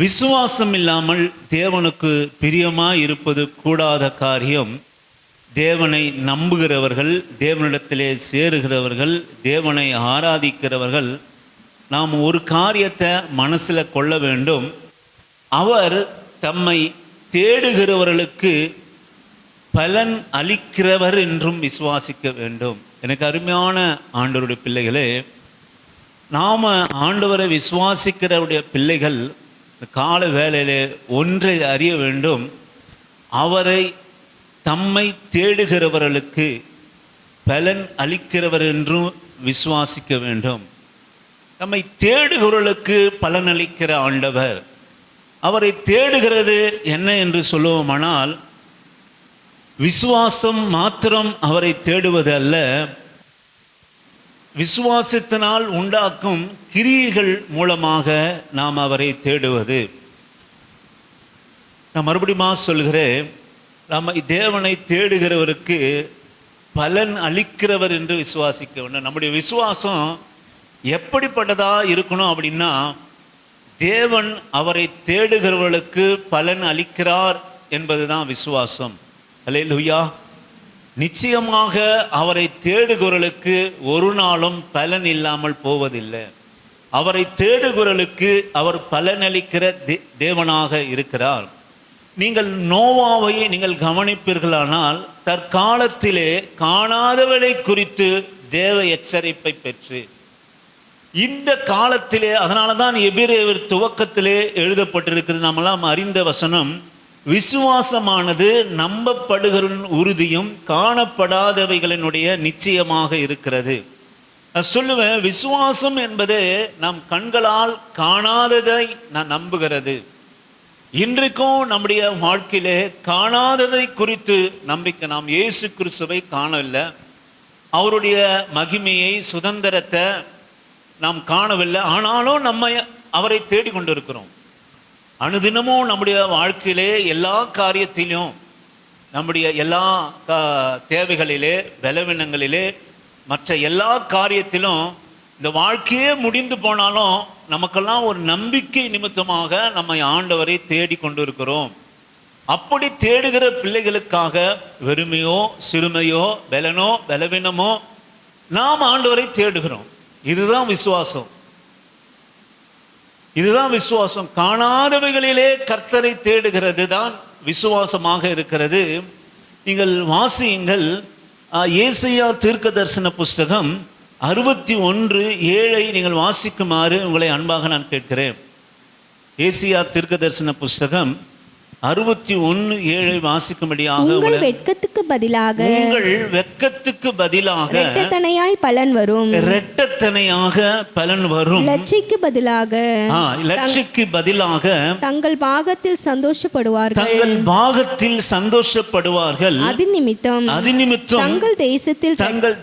விசுவாசம் இல்லாமல் தேவனுக்கு பிரியமாய் இருப்பது கூடாத காரியம். தேவனை நம்புகிறவர்கள், தேவனிடத்திலே சேருகிறவர்கள், தேவனை ஆராதிக்கிறவர்கள் நாம் ஒரு காரியத்தை மனசில் கொள்ள வேண்டும். அவர் தம்மை தேடுகிறவர்களுக்கு பலன் அளிக்கிறவர் என்றும் விசுவாசிக்க வேண்டும். எனக்கு அருமையான ஆண்டவருடைய பிள்ளைகளே, நாம் ஆண்டவரை விசுவாசிக்கிறவருடைய பிள்ளைகள் கால வேளையிலே ஒன்றை அறிய வேண்டும். அவரை தம்மை தேடுகிறவர்களுக்கு பலன் அளிக்கிறவர் என்றும் விசுவாசிக்க வேண்டும். தம்மை தேடுகிறவர்களுக்கு பலன் அளிக்கிற ஆண்டவர். அவரை தேடுகிறது என்ன என்று சொல்லுவோமானால், விசுவாசம் மாத்திரம் அவரை தேடுவது அல்ல, விசுவாசத்தினால் உண்டாக்கும் கிரியைகள் மூலமாக நாம் அவரை தேடுவது. நான் மறுபடியும் சொல்கிறேன், நம்ம தேவனை தேடுகிறவருக்கு பலன் அளிக்கிறவர் என்று விசுவாசிக்க வேண்டும். நம்முடைய விசுவாசம் எப்படிப்பட்டதா இருக்கணும் அப்படின்னா, தேவன் அவரை தேடுகிறவர்களுக்கு பலன் அளிக்கிறார் என்பதுதான் விசுவாசம். அல்லேலூயா. நிச்சயமாக அவரை தேடுகிறவர்களுக்கு ஒரு நாளும் பலன் இல்லாமல் போவதில்லை. அவரை தேடுகிறவர்களுக்கு அவர் பலனளிக்கிற தேவனாக இருக்கிறார். நீங்கள் நோவாவை நீங்கள் கவனிப்பீர்களானால், தற்காலத்திலே காணாதவளை குறித்து தேவ எச்சரிப்பை பெற்று இந்த காலத்திலே, அதனால தான் எபிரேயர் துவக்கத்திலே எழுதப்பட்டிருக்கிறது. நம்மெல்லாம் அறிந்த வசனம், விசுவாசமானது நம்பப்படுகிற உறுதியும் காணப்படாதவைகளினுடைய நிச்சயமாக இருக்கிறது. நான் சொல்லுவேன், விசுவாசம் என்பது நம் கண்களால் காணாததை நான் நம்புகிறது. இன்றைக்கும் நம்முடைய வாழ்க்கையிலே காணாததை குறித்து நம்பிக்கை. நாம் இயேசு கிறிஸ்துவை காணவில்லை, அவருடைய மகிமையை சுதந்திரத்தை நாம் காணவில்லை. ஆனாலும் நம்ம அவரை தேடிக்கொண்டிருக்கிறோம். அனுதினமும் நம்முடைய வாழ்க்கையிலே எல்லா காரியத்திலும், நம்முடைய எல்லா தேவைகளிலே, பலவீனங்களிலே, மற்ற எல்லா காரியத்திலும், இந்த வாழ்க்கையே முடிந்து போனாலும் நமக்கெல்லாம் ஒரு நம்பிக்கை நிமித்தமாக நம்மை ஆண்டவரை தேடிக்கொண்டு இருக்கிறோம். அப்படி தேடுகிற பிள்ளைகளுக்காக வெறுமையோ சிறுமையோ பலனோ பலவீனமோ நாம் ஆண்டவரை தேடுகிறோம். இதுதான் விசுவாசம். இதுதான் விசுவாசம். காணாதவைகளிலே கர்த்தரை தேடுகிறது தான் விசுவாசமாக இருக்கிறது. நீங்கள் வாசியுங்கள், ஏசாயா தீர்க்க தரிசன புஸ்தகம் 61:7 நீங்கள் வாசிக்குமாறு உங்களை அன்பாக நான் கேட்கிறேன். ஏசாயா தீர்க்க தரிசன புஸ்தகம் 61:7 வாசிக்கும்படியாக. உங்கள் வெட்கத்துக்கு பதிலாக, உங்கள் வெட்கத்துக்கு பதிலாக இரட்டத்தனையாய் பலன் வரும், இரட்டத்தனையாக பலன் வரும். லட்சிக்கு பதிலாக, லட்சிக்கு பதிலாக தங்கள் பாகத்தில் சந்தோஷப்படுவார்கள், தங்கள் பாகத்தில் சந்தோஷப்படுவார்கள். அது நிமித்தம் தங்கள்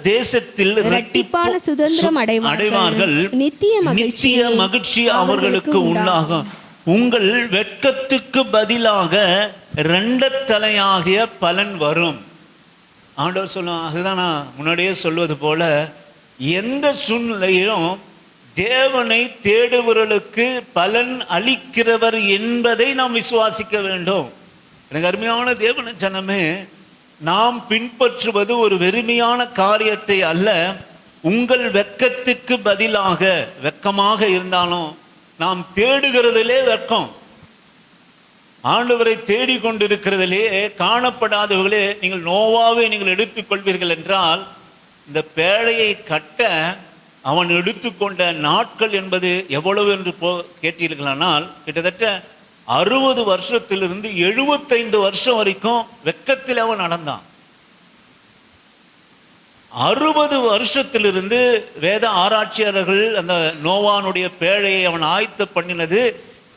தேசத்தில் இரட்டிப்பான சுதந்திரம் அடைவார்கள். நித்திய மகிழ்ச்சி அவர்களுக்கு உண்டாகும். உங்கள் வெட்கத்துக்கு பதிலாக இரண்டத்தலையாகிய பலன் வரும். ஆண்டவர் சொல்லுவாங்க. அதுதான் நான் முன்னாடியே சொல்வது போல, எந்த சூழ்நிலையிலும் தேவனை தேடுபவர்களுக்கு பலன் அளிக்கிறவர் என்பதை நாம் விசுவாசிக்க வேண்டும். எனக்கு அருமையான தேவன ஜனமே, நாம் பின்பற்றுவது ஒரு வெறுமையான காரியத்தை அல்ல. உங்கள் வெட்கத்துக்கு பதிலாக, வெட்கமாக இருந்தாலும் நாம் தேடுகிறதிலே வெட்கம். ஆண்டவரை தேடிக்கொண்டிருக்கிறதிலே காணப்படாதவர்களே, நீங்கள் நோவாவை நீங்கள் எடுத்துக்கொள்வீர்கள் என்றால், இந்த பேழையை கட்ட அவன் எடுத்துக்கொண்ட நாட்கள் என்பது எவ்வளவு என்று கேட்டீர்களானால், கிட்டத்தட்ட 60 வருஷத்திலிருந்து 75 வருஷம் வரைக்கும் வெட்கத்தில் அவன் நடந்தான். 60 வருஷத்திலிருந்து வேத ஆராய்ச்சியாளர்கள் அந்த நோவானுடைய பேழையை அவன் ஆயத்த பண்ணினது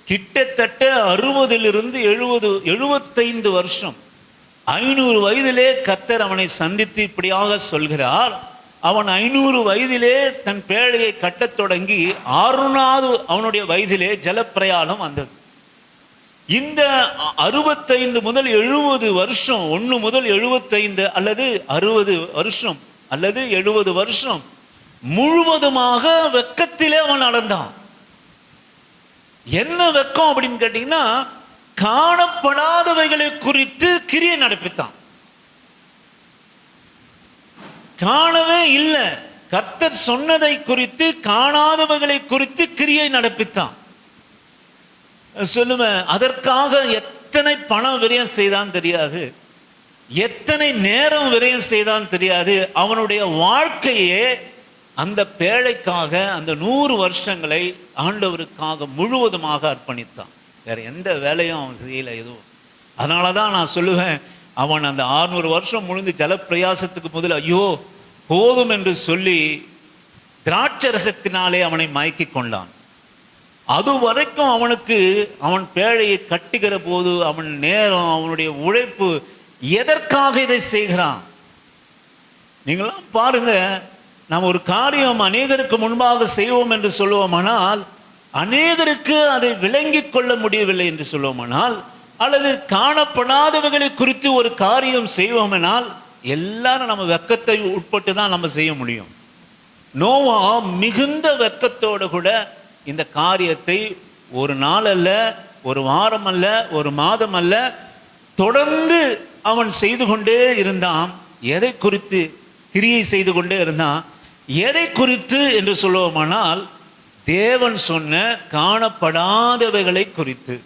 கிட்டத்தட்ட 60 75 வருஷம். 500 வயதிலே கர்த்தர் அவனை சந்தித்து இப்படியாக சொல்கிறார். அவன் 500 வயதிலே தன் பேழையை கட்டத் தொடங்கி 6வது அவனுடைய வயதிலே ஜலப்பிரயாணம் வந்தது. இந்த 65 முதல் 70 வருஷம், 1 முதல் 75 அல்லது 60 வருஷம் அல்லது 70 வருஷம் முழுவதுமாக வெட்கத்திலே அவன் நடந்தான். என்ன வெக்கம் அப்படின்னு கேட்டீங்கன்னா, காணப்படாதவைகளை குறித்து கிரியை நடப்பித்தான். காணவே இல்லை, கர்த்தர் சொன்னதை குறித்து காணாதவைகளை குறித்து கிரியை நடப்பித்தான். சொல்லுவேன், அதற்காக எத்தனை பணம் விரயம் செய்தான் தெரியாது, எத்தனை நேரம் விரயம் செய்தான் தெரியாது. அவனுடைய வாழ்க்கையே அந்த பேழைக்காக, அந்த 100 வருஷங்களை ஆண்டவருக்காக முழுவதுமாக அர்ப்பணித்தான். வேற எந்த வேலையும் அவன் செய்யல எதுவும். அதனால தான் நான் சொல்லுவேன், அவன் அந்த 600 வருஷம் முழுந்து ஜலப்பிரயாசத்துக்கு முதல் ஐயோ போதும் என்று சொல்லி திராட்சரசத்தினாலே அவனை மயக்கி கொண்டான். அது வரைக்கும் அவனுக்கு அவன் பேழையை கட்டுகிற போது அவன் நேரம், அவனுடைய உழைப்பு, எதற்காக இதை செய்கிறான்? நீங்களாம் பாருங்க, நாம் ஒரு காரியம் அநேகருக்கு முன்பாக செய்வோம் என்று சொல்லுவோமானால், அநேகருக்கு அதை விளங்கி கொள்ள முடியவில்லை என்று சொல்லுவோமானால், அல்லது காணப்படாதவைகளை குறித்து ஒரு காரியம் செய்வோமெனால் எல்லாரும் நம்ம வெக்கத்தை உட்பட்டு தான் நம்ம செய்ய முடியும். நோவா மிகுந்த வெக்கத்தோடு கூட இந்த காரியத்தை ஒரு நாள் அல்ல, ஒரு வாரம் அல்ல, ஒரு மாதம் அல்ல, தொடர்ந்து அவன் செய்து கொண்டே இருந்தான். எதை குறித்து கிரியை செய்து கொண்டே இருந்தான்? எதை குறித்து என்று சொல்லுவோமானால், தேவன் சொன்ன காணப்படாதவைகளை குறித்து.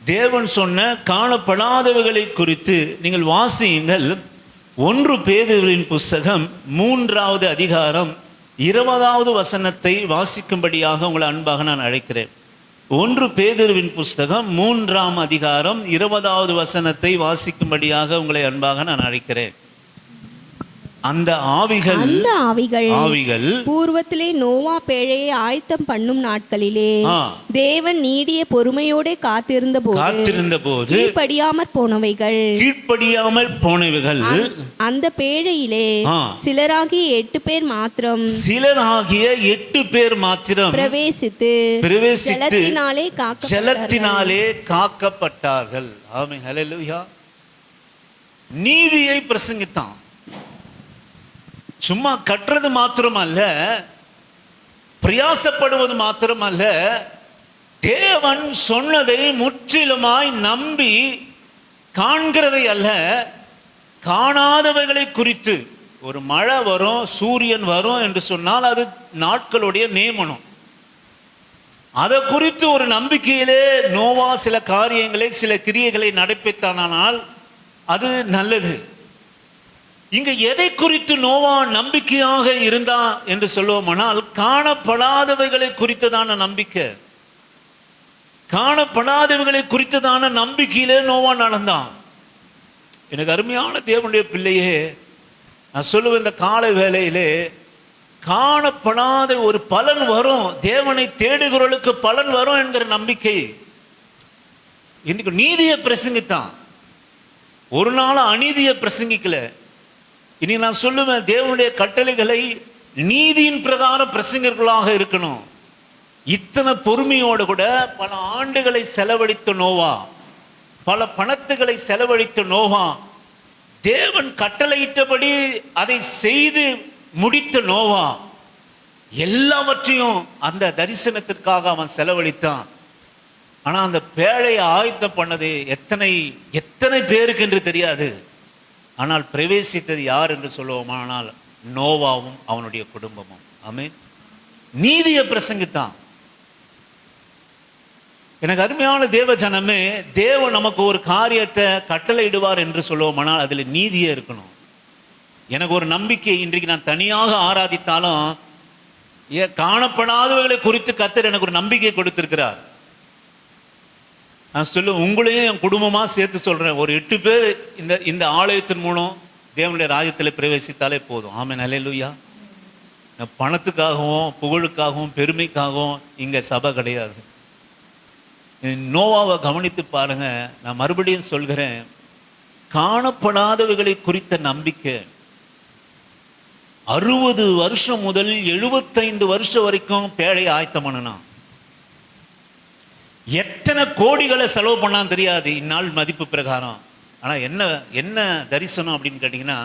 தேவன் சொன்ன காணப்படாதவைகளை குறித்து நீங்கள் வாசியுங்கள். 1 பேதுருவின் புஸ்தகம் 3வது அதிகாரம் 20வது வசனத்தை வாசிக்கும்படியாக உங்களை அன்பாக நான் அழைக்கிறேன். 1 பேதுருவின் புஸ்தகம் 3ஆம் அதிகாரம் 20வது வசனத்தை வாசிக்கும்படியாக உங்களை அன்பாக நான் அழைக்கிறேன். அந்த ஆவிகள் பூர்வத்திலே நோவா பேழையை ஆயத்தம் பண்ணும் நாட்களிலே தேவன் நீடிய பொறுமையோட காத்திருந்த போது கீழ்ப்படியாமற் போனவைகள் அந்த பேழையிலே சிலராகிய 8 பேர் மாத்திரம் பிரவேசித்து ஜலத்தினாலே காக்கப்பட்டார்கள். ஆமென், ஹல்லேலூயா. நீதியை பிரசங்கித்தான். சும்மா கட்டுறது மாத்திரம் அல்ல, பிரயாசப்படுவது மாத்திரம் அல்ல, தேவன் சொன்னதை முற்றிலுமாய் நம்பி காண்கிறதை அல்ல, காணாதவைகளை குறித்து. ஒரு மழை வரும், சூரியன் வரும் என்று சொன்னால் அது நாட்களுடைய நியமனம். அதை குறித்து ஒரு நம்பிக்கையிலே நோவா சில காரியங்களை, சில கிரியைகளை நடப்பித்தானால் அது நல்லது. இங்க எதை குறித்து நோவா நம்பிக்கையாக இருந்தான் என்று சொல்லுவோமானால், காணப்படாதவைகளை குறித்ததான நம்பிக்கை. காணப்படாதவைகளை குறித்ததான நம்பிக்கையிலே நோவா நடந்தான். எனக்கு அருமையான தேவனுடைய பிள்ளையே, நான் சொல்லுவேன், இந்த காலை வேளையிலே காணப்படாத ஒரு பலன் வரும், தேவனை தேடுகிறவர்களுக்கு பலன் வரும் என்கிற நம்பிக்கை. இன்னைக்கு நீதியை பிரசங்கித்தான், ஒரு நாள் அநீதியை பிரசங்கிக்கல. இனி நான் சொல்லுவேன், தேவனுடைய கட்டளைகளை நீதியின் பிரகாரம் பிரசங்கர்களாக இருக்கணும். இத்தனை பொறுமையோடு கூட பல ஆண்டுகளை செலவழித்த நோவா, பல பணத்துகளை செலவழித்த நோவா, தேவன் கட்டளையிட்டபடி அதை செய்து முடித்த நோவா, எல்லாவற்றையும் அந்த தரிசனத்திற்காக அவன் செலவழித்தான். ஆனா அந்த பேழையை ஆயத்தம் பண்ணது எத்தனை பேருக்கு என்று தெரியாது. ஆனால் பிரவேசித்தது யார் என்று சொல்லுவோமானால் நோவாவும் அவனுடைய குடும்பமும். ஆமென். நீதியை பிரசங்கித்தான். எனக்கு அருமையான தேவ ஜனமே, தேவன் நமக்கு ஒரு காரியத்தை கட்டளையிடுவார் என்று சொல்லுவோமானால் அதில் நீதியே இருக்கணும். எனக்கு ஒரு நம்பிக்கை, இன்றைக்கு நான் தனியாக ஆராதித்தாலும் காணப்படாதவைகளை குறித்து கர்த்தர் எனக்கு ஒரு நம்பிக்கை கொடுத்திருக்கிறார். நான் சொல்லுவேன், உங்களையும் என் குடும்பமாக சேர்த்து சொல்கிறேன், ஒரு 8 பேர் இந்த ஆலயத்தின் மூலம் தேவனுடைய ராஜ்யத்தில் பிரவேசித்தாலே போதும். ஆமென், ஹல்லேலூயா. பணத்துக்காகவும் புகழுக்காகவும் பெருமைக்காகவும் இங்கே சபை கிடையாது. நோவாவை கவனித்து பாருங்க. நான் மறுபடியும் சொல்கிறேன், காணப்படாதவைகளை குறித்த நம்பிக்கை 60 வருஷம் முதல் 75 வருஷம் வரைக்கும் பேழை ஆயத்தம் பண்ணணும். எத்தனை கோடிகளை செலவு பண்ணான்னு தெரியாது இந்நாள் மதிப்பு பிரகாரம். ஆனால் என்ன தரிசனம் அப்படின்னு கேட்டிங்கன்னா,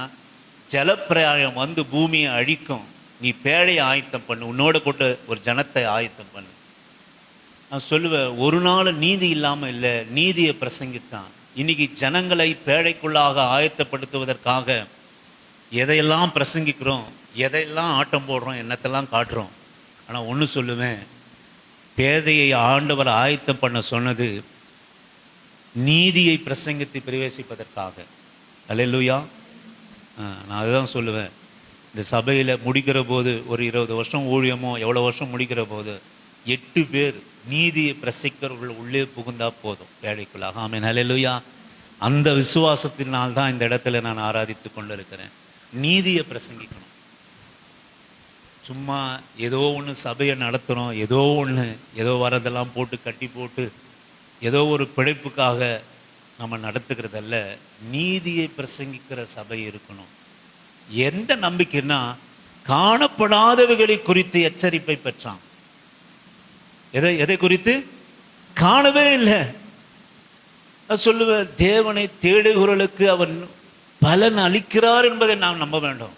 ஜலப்பிரயாணம் வந்து பூமியை அழிக்கும், நீ பேழையை ஆயத்தம் பண்ணு, உன்னோட கூட்ட ஒரு ஜனத்தை ஆயத்தம் பண்ணு. நான் சொல்லுவேன், ஒரு நாள் நீதி இல்லாமல் இல்லை, நீதியை பிரசங்கித்தான். இன்னைக்கு ஜனங்களை பேழைக்குள்ளாக ஆயத்தப்படுத்துவதற்காக எதையெல்லாம் பிரசங்கிக்கிறோம், எதையெல்லாம் ஆட்டம் போடுறோம், என்னத்தெல்லாம் காட்டுறோம். ஆனால் ஒன்று சொல்லுவேன், பேதையை ஆண்டவர் ஆயத்தம் பண்ண சொன்னது நீதியை பிரசங்கித்து பிரவேசிப்பதற்காக. அல்லேலூயா. நான் அதுதான் சொல்லுவேன். இந்த சபையில் முடிக்கிற போது ஒரு 20 வருஷம் ஊழியமோ எவ்வளோ வருஷம் முடிக்கிற போது 8 பேர் நீதியை பிரசங்கிக்கிறவர்கள் உள்ளே புகுந்தா போதும் வேலைக்குள்ளாக. ஆமென். அல்லேலூயா. அந்த விசுவாசத்தினால் தான் இந்த இடத்துல நான் ஆராதித்து கொண்டு இருக்கிறேன். நீதியை பிரசங்கிக்கணும். சும்மா ஏதோ ஒன்று சபையை நடத்துகிறோம், ஏதோ வரதெல்லாம் போட்டு கட்டி போட்டு ஏதோ ஒரு பிழைப்புக்காக நம்ம நடத்துக்கிறதல்ல. நீதியை பிரசங்கிக்கிற சபை இருக்கணும். எந்த நம்பிக்கைன்னா, காணப்படாதவைகளை குறித்து எச்சரிப்பை பெற்றான். எதை குறித்து? காணவே இல்லை. சொல்லுவேன், தேவனை தேடுகிறவர்களுக்கு அவன் பலன் அளிக்கிறார் என்பதை நாம் நம்ப வேண்டும்.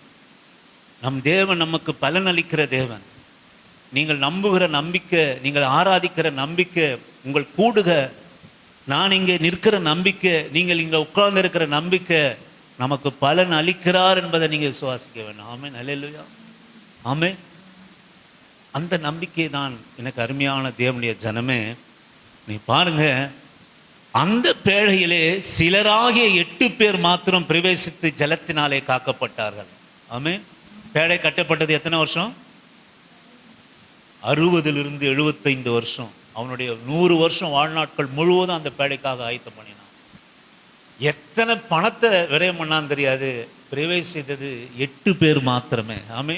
நம் தேவன் நமக்கு பலன் அளிக்கிற தேவன். நீங்கள் நம்புகிற நம்பிக்கை, நீங்கள் ஆராதிக்கிற நம்பிக்கை, உங்கள் கூடுக நான் இங்கே நிற்கிற நம்பிக்கை, நீங்கள் இங்கே உட்கார்ந்து இருக்கிற நம்பிக்கை நமக்கு பலன் அளிக்கிறார் என்பதை நீங்கள் விசுவாசிக்க வேண்டும். ஆமென். அல்லேலூயா. ஆமென். அந்த நம்பிக்கை தான் எனக்கு அருமையான தேவனுடைய ஜனமே. நீ பாருங்க, அந்த பேழையிலே சிலராகிய 8 பேர் மாத்திரம் பிரவேசித்து ஜலத்தினாலே காக்கப்பட்டார்கள். ஆமென். பேழை கட்டப்பட்டது எத்தனை வருஷம்? 60 to 75 வருஷம். அவனுடைய 100 வருஷம் வாழ்நாட்கள் முழுவதும் அந்த பேழைக்காக ஆயத்தம் பண்ணினான். எத்தனை பணத்தை விரயம் பண்ணான்னு தெரியாது. பிரவேசித்தது 8 பேர் மாத்திரமே. ஆமே,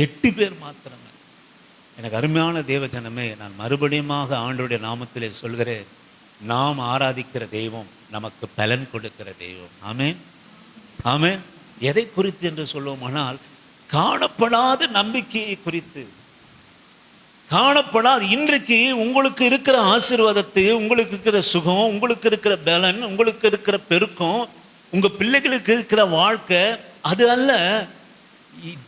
8 பேர் மாத்திரமே. எனக்கு அருமையான தேவஜனமே, நான் மறுபடியும் ஆண்டவருடைய நாமத்திலே சொல்கிறேன், நாம் ஆராதிக்கிற தெய்வம் நமக்கு பலன் கொடுக்கிற தெய்வம். ஆமே ஆமே. எதை குறித்து என்று சொல்லுவோமானால், காணப்படாத நம்பிக்கையை குறித்து. காணப்படாது. இன்றைக்கு உங்களுக்கு இருக்கிற ஆசீர்வாதத்தை, உங்களுக்கு இருக்கிற சுகம், உங்களுக்கு இருக்கிற பலன், உங்களுக்கு இருக்கிற பெருக்கம், உங்க பிள்ளைகளுக்கு இருக்கிற வாழ்க்கை, அது அல்ல.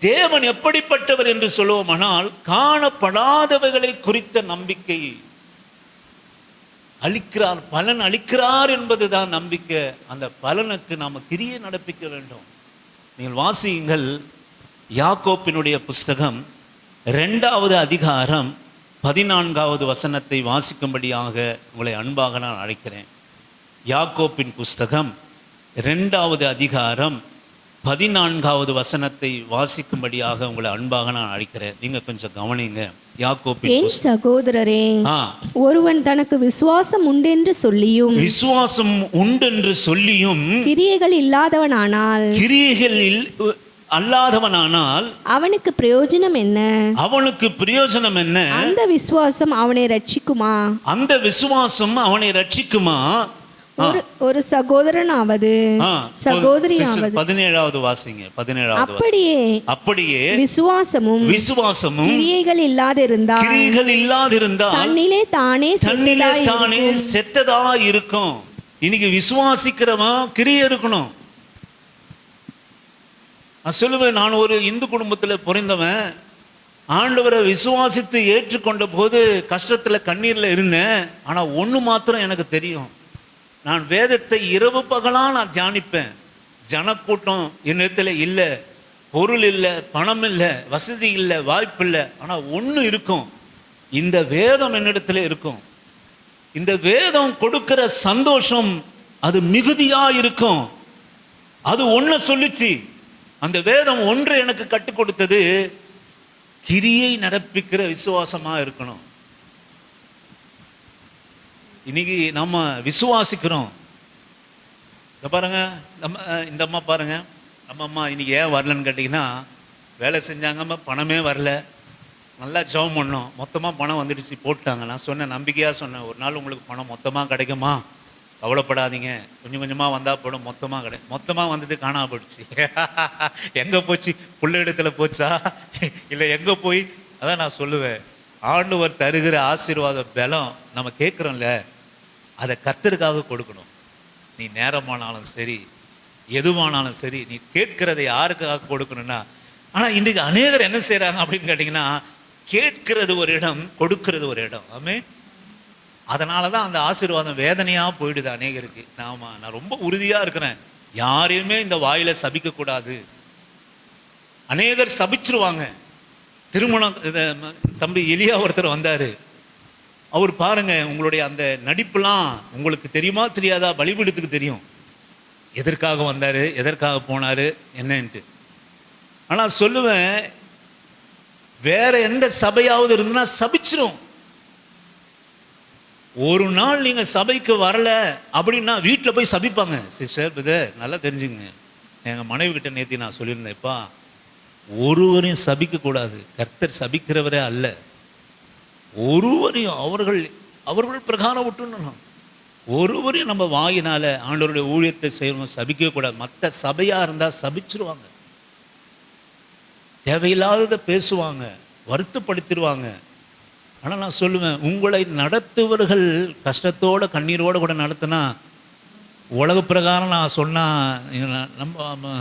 தேவன் எப்படிப்பட்டவர் என்று சொல்லுவோமானால், காணப்படாதவைகளை குறித்த நம்பிக்கை அளிக்கிறார், பலன் அளிக்கிறார் என்பதுதான் நம்பிக்கை. அந்த பலனுக்கு நாம் கிரியை நடப்பிக்க வேண்டும். நீங்கள் வாசியுங்கள், யாக்கோப்பினுடைய புஸ்தகம் 2வது அதிகாரம் 14வது வசனத்தை வாசிக்கும்படியாக உங்களை அன்பாக நான் அழைக்கிறேன். யாக்கோப்பின் புஸ்தகம் 2வது அதிகாரம் 14வது வசனத்தை வாசிக்கும்படியாக உங்களை அன்பாக நான் அழைக்கிறேன். நீங்க கொஞ்சம் கவனிங்க. யாக்கோப்பின் என் சகோதரரே, ஒருவன் தனக்கு விசுவாசம் உண்டென்று சொல்லியும் கிரியைகள் இல்லாதவனானால் அவனுக்கு பிரயோஜனம் என்ன? அந்த விசுவாசம் அவனை ரட்சிக்குமா? ஒரு சகோதரனாவது சகோதரியாவது. 17வது வாசிங்க. 17வது. அப்படியே விசுவாசமும் கிரியைகள் இல்லாதிருந்தால் தன்னிலே தானே செத்ததா இருக்கும். இன்னைக்கு விசுவாசிக்கிறவன் கிரியை இருக்கணும். நான் சொல்லுவேன், நான் ஒரு இந்து குடும்பத்தில் பிறந்தவன். ஆண்டவரை விசுவாசித்து ஏற்றுக்கொண்ட போது கஷ்டத்தில் கண்ணீரில் இருந்தேன். ஆனால் ஒன்று மாத்திரம் எனக்கு தெரியும், நான் வேதத்தை இரவு பகலாக நான் தியானிப்பேன். ஜனக்கூட்டம் என்னிடத்தில் இல்லை, பொருள் இல்லை, பணம் இல்லை, வசதி இல்லை, வாய்ப்பு இல்லை. ஆனால் ஒன்று இருக்கும், இந்த வேதம் என்னிடத்தில் இருக்கும். இந்த வேதம் கொடுக்கிற சந்தோஷம் அது மிகுதியாக இருக்கும். அது ஒன்று சொல்லிச்சு. அந்த வேதம் ஒன்று எனக்கு கற்றுக் கொடுத்தது, கிரியை நடப்பிக்கிற விசுவாசமாக இருக்கணும். இன்னைக்கு நம்ம விசுவாசிக்கிறோம். பாருங்க, இந்த அம்மா பாருங்க, நம்ம அம்மா இன்னைக்கு ஏன் வரலன்னு கேட்டிங்கன்னா, வேலை செஞ்சாங்க, பணமே வரல, நல்லா ஜெபம் பண்ணோம், மொத்தமாக பணம் வந்துடுச்சு, போட்டாங்க. நான் சொன்னேன், நம்பிக்கையாக சொன்னேன், ஒரு நாள் உங்களுக்கு பணம் மொத்தமாக கிடைக்குமா, கவலைப்படாதீங்க, கொஞ்சம் கொஞ்சமாக வந்தால் போடும், மொத்தமாக வந்தது காணாம போயிடுச்சு. எங்கே போச்சு? புள்ள இடத்துல போச்சா இல்லை எங்கே போய்? அதான் நான் சொல்லுவேன், ஆண்டவர் தருகிற ஆசீர்வாத பலம் நம்ம கேட்குறோம்ல, அதை கர்த்தருக்காக கொடுக்கணும். நீ நேரமானாலும் சரி, எதுவானாலும் சரி, நீ கேட்கிறதை யாருக்காக கொடுக்கணும்னா. ஆனால் இன்றைக்கு அநேகர் என்ன செய்கிறாங்க அப்படின்னு கேட்டிங்கன்னா, கேட்கிறது ஒரு இடம், கொடுக்கிறது ஒரு இடம். ஆமென். அதனால தான் அந்த ஆசீர்வாதம் வேதனையா போயிடுது அநேகருக்கு. நான் ரொம்ப உறுதியா இருக்கிறேன், யாரையுமே இந்த வாயில சபிக்க கூடாது. அநேகர் சபிச்சிருவாங்க. திருமணம் தம்பி எலியா ஒருத்தர் வந்தாரு. அவர் பாருங்க, உங்களுடைய அந்த நடிப்புலாம் உங்களுக்கு தெரியுமா தெரியாதா? பலிபீடத்துக்கு தெரியும் எதற்காக வந்தாரு, எதற்காக போனாரு என்னன்ட்டு. ஆனா சொல்லுவேன், வேற எந்த சபையாவது இருந்துன்னா சபிச்சிரும். ஒரு நாள் நீங்க சபைக்கு வரல அப்படின்னா வீட்டில் போய் சபிப்பாங்க. சிஸ்டர் பிரதர் நல்லா தெரிஞ்சுங்க, எங்க மனைவி கிட்ட நேத்தி நான் சொல்லியிருந்தேன்ப்பா, ஒருவரையும் சபிக்க கூடாது, கர்த்தர் சபிக்கிறவரே அல்ல. ஒருவரையும் அவர்கள் பிரகாரம் விட்டுணும். ஒருவரையும் நம்ம வாயினால ஆண்டவருடைய ஊழியத்தை செய்யணும் சபிக்க கூடாது. மற்ற சபையா இருந்தா சபிச்சிருவாங்க, தேவையில்லாததை பேசுவாங்க, வருத்தப்படுத்திடுவாங்க. ஆனால் நான் சொல்லுவேன், உங்களை நடத்துவர்கள் கஷ்டத்தோட கண்ணீரோடு கூட நடத்தினா உலக பிரகாரம் நான் சொன்னால் நம்ம